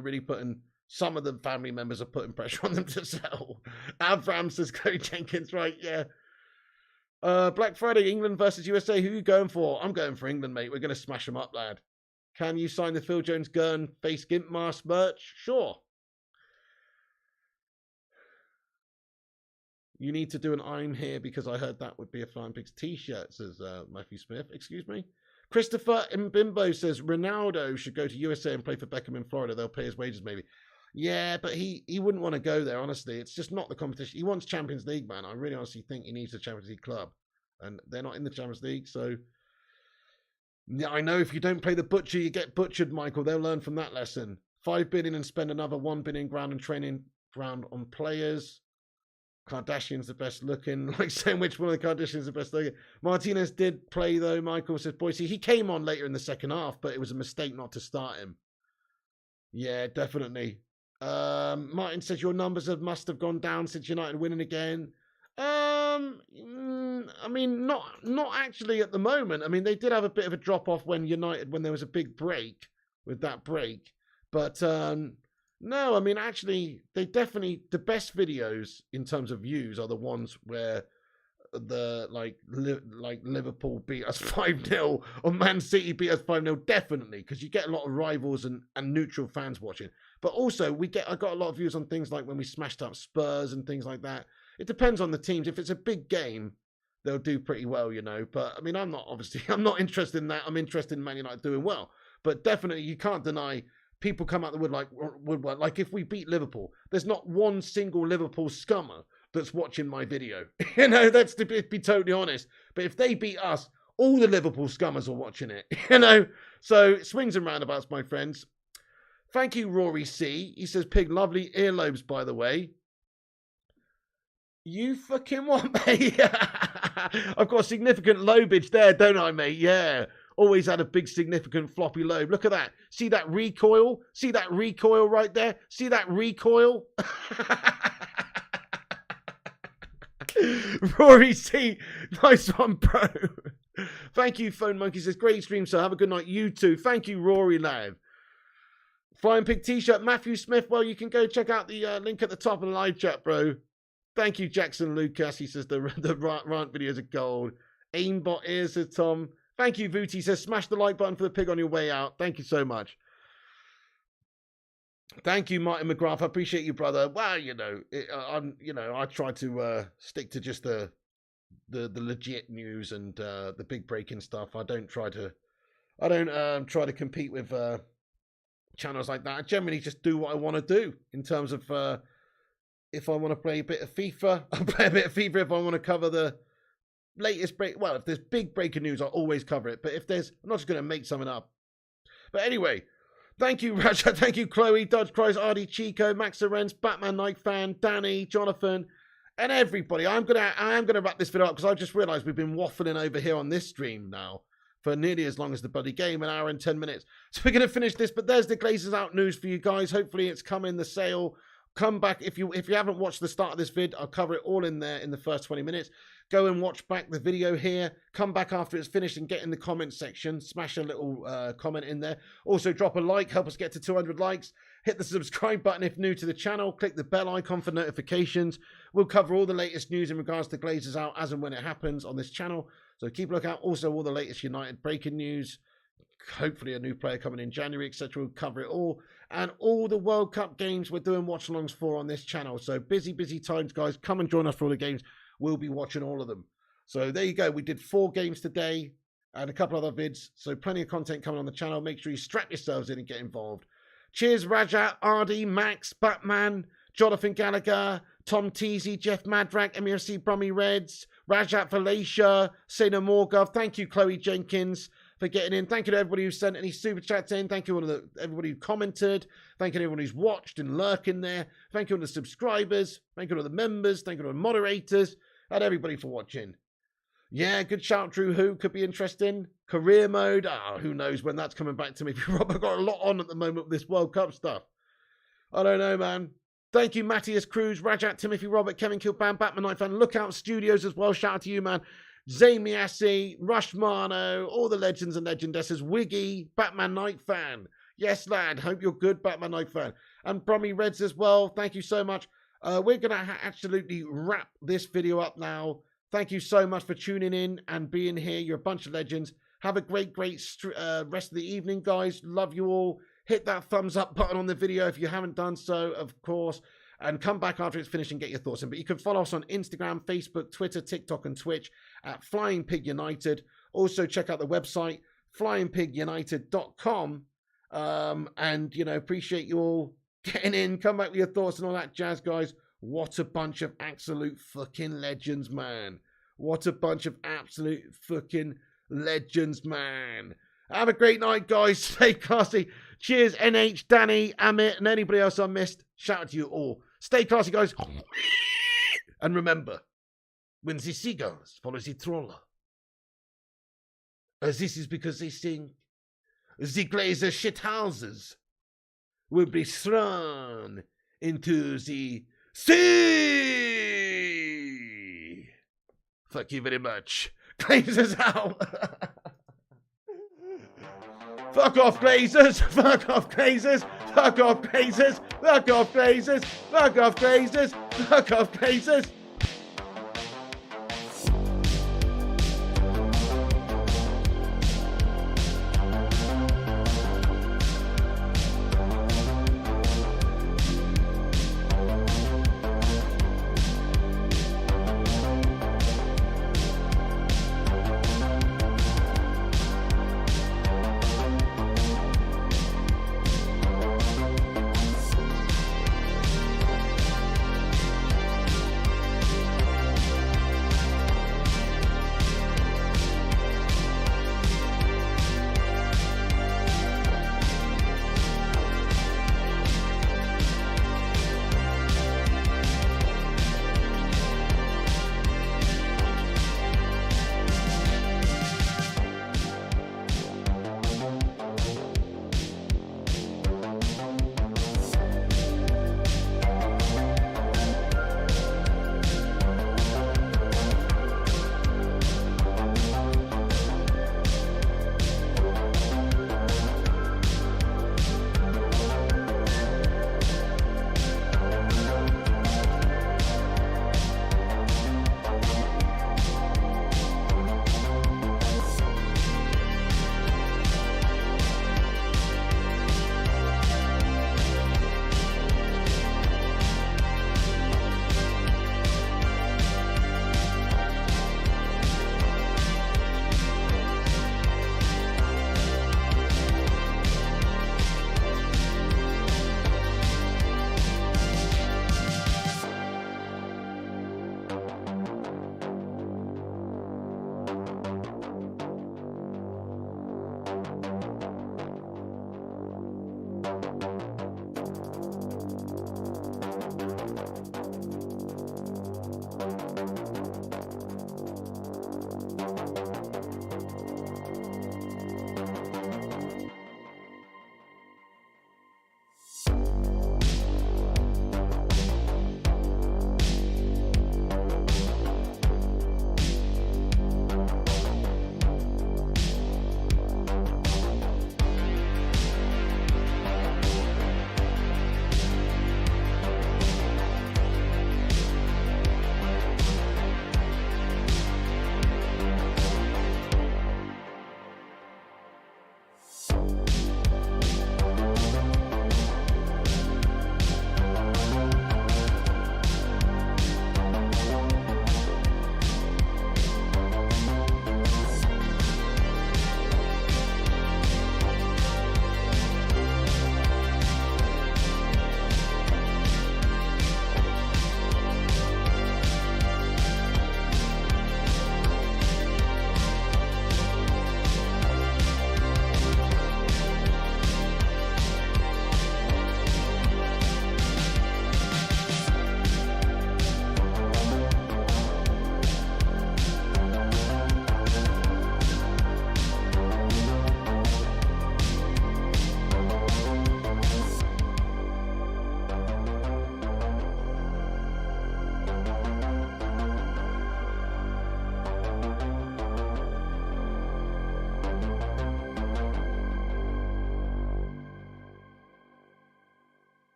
really putting, some of the family members are putting pressure on them to sell. Avram says, Chloe Jenkins, right, yeah. Black Friday, England versus USA. Who are you going for? I'm going for England, mate. We're going to smash them up, lad. Can you sign the Phil Jones Gurn face gimp mask merch? Sure. You need to do an I'm here because I heard that would be a Flying Pigs t-shirt, says Matthew Smith. Excuse me. Christopher Mbimbo says Ronaldo should go to USA and play for Beckham in Florida. They'll pay his wages maybe. Yeah, but he wouldn't want to go there, honestly. It's just not the competition. He wants Champions League, man. I really honestly think he needs a Champions League club. And they're not in the Champions League, so... Yeah, I know if you don't play the butcher, you get butchered, Michael. They'll learn from that lesson. 5 billion and spend another 1 billion ground and training ground on players. Kardashian's the best looking. Like saying which one of the Kardashians the best looking. Martinez did play though, Michael says, Boise. He came on later in the second half, but it was a mistake not to start him. Yeah, definitely. Martin says your numbers must have gone down since United winning again. I mean, not actually at the moment. I mean, they did have a bit of a drop off when there was a big break with that break. But no, I mean, actually, the best videos in terms of views are the ones where the like Liverpool beat us 5-0 or Man City beat us 5-0, definitely, because you get a lot of rivals and neutral fans watching. But also, I got a lot of views on things like when we smashed up Spurs and things like that. It depends on the teams. If it's a big game, they'll do pretty well, But, I mean, I'm not interested in that. I'm interested in Man United doing well. But definitely, you can't deny people come out the woodwork. Like if we beat Liverpool, there's not one single Liverpool scummer that's watching my video. That's to be totally honest. But if they beat us, all the Liverpool scummers are watching it. So swings and roundabouts, my friends. Thank you, Rory C. He says, Pig, lovely earlobes, by the way. You fucking what, mate? I've got a significant lobage there, don't I, mate? Yeah. Always had a big, significant floppy lobe. Look at that. See that recoil? See that recoil right there? See that recoil? Rory C. Nice one, bro. Thank you, Phone Monkey. Says, great stream, sir. Have a good night. You too. Thank you, Rory, lad. Flying Pig t-shirt. Matthew Smith. Well, you can go check out the link at the top of the live chat, bro. Thank you, Jackson Lucas. He says the rant videos are gold. Aimbot ears, says Tom. Thank you, Vooty. Says, smash the like button for the pig on your way out. Thank you so much. Thank you, Martin McGrath. I appreciate you, brother. Well, I try to stick to just the legit news and the big breaking stuff. I don't try to compete with channels like that. I generally just do what I want to do in terms of if I want to play a bit of FIFA, I'll play a bit of FIFA. If I want to cover the latest if there's big breaking news, I'll always cover it. But I'm not just going to make something up. But anyway, thank you, Raja. Thank you, Chloe, Dodge Christ, Ardy, Chico, Max Lorenz, Batman Night Fan, Danny, Jonathan, and everybody. I am gonna wrap this video up because I just realised we've been waffling over here on this stream now for nearly as long as the bloody game, 1 hour and 10 minutes. So we're gonna finish this, but there's the Glazers Out news for you guys. Hopefully it's coming, the sale. Come back if you haven't watched the start of this vid. I'll cover it all in there in the first 20 minutes. Go and watch back the video here. Come back after it's finished and get in the comment section. Smash a little comment in there. Also drop a like. Help us get to 200 likes. Hit the subscribe button if new to the channel. Click the bell icon for notifications. We'll cover all the latest news in regards to Glazers Out as and when it happens on this channel. So keep a look out. Also all the latest United breaking news. Hopefully a new player coming in January, etc. We'll cover it all. And all the World Cup games we're doing watch-alongs for on this channel. So busy times, guys. Come and join us for all the games. We'll be watching all of them. So there you go. We did 4 games today and a couple other vids. So plenty of content coming on the channel. Make sure you strap yourselves in and get involved. Cheers, Raja, Ardy, Max, Batman, Jonathan Gallagher, Tom Teasy, Jeff Madrak, MRC Brummy Reds, Rajat Valacia, Sena Morgov. Thank you, Chloe Jenkins, for getting in. Thank you to everybody who sent any super chats in. Thank you to everybody who commented. Thank you to everyone who's watched and lurking there. Thank you to the subscribers. Thank you to the members. Thank you to the moderators. And everybody for watching. Yeah, good shout, Drew. Who could be interesting? Career mode. Who knows when that's coming back to me. I've got a lot on at the moment with this World Cup stuff. I don't know, man. Thank you, Matthias Cruz, Rajat, Timothy, Robert, Kevin Kilban, Batman Night Fan, Lookout Studios as well. Shout out to you, man. Zamiasi, Rushmano, all the legends and legendesses, Wiggy, Batman Night Fan. Yes, lad. Hope you're good, Batman Night Fan. And Brummy Reds as well. Thank you so much. We're going to absolutely wrap this video up now. Thank you so much for tuning in and being here. You're a bunch of legends. Have a great rest of the evening, guys. Love you all. Hit that thumbs up button on the video if you haven't done so, of course. And come back after it's finished and get your thoughts in. But you can follow us on Instagram, Facebook, Twitter, TikTok, and Twitch at Flying Pig United. Also, check out the website, flyingpigunited.com. And, appreciate you all getting in. Come back with your thoughts and all that jazz, guys. What a bunch of absolute fucking legends, man. What a bunch of absolute fucking legends, man. Have a great night, guys. Stay classy. Cheers, NH, Danny, Amit, and anybody else I missed. Shout out to you all. Stay classy, guys. And remember, when the seagulls follow the trawler, this is because they sing, the glazer shithouses will be thrown into the sea. Thank you very much. Glazers out. Fuck off, Glazers! Fuck off, Glazers! Fuck off, Glazers! Fuck off, Glazers! Fuck off, Glazers! Fuck off, Glazers!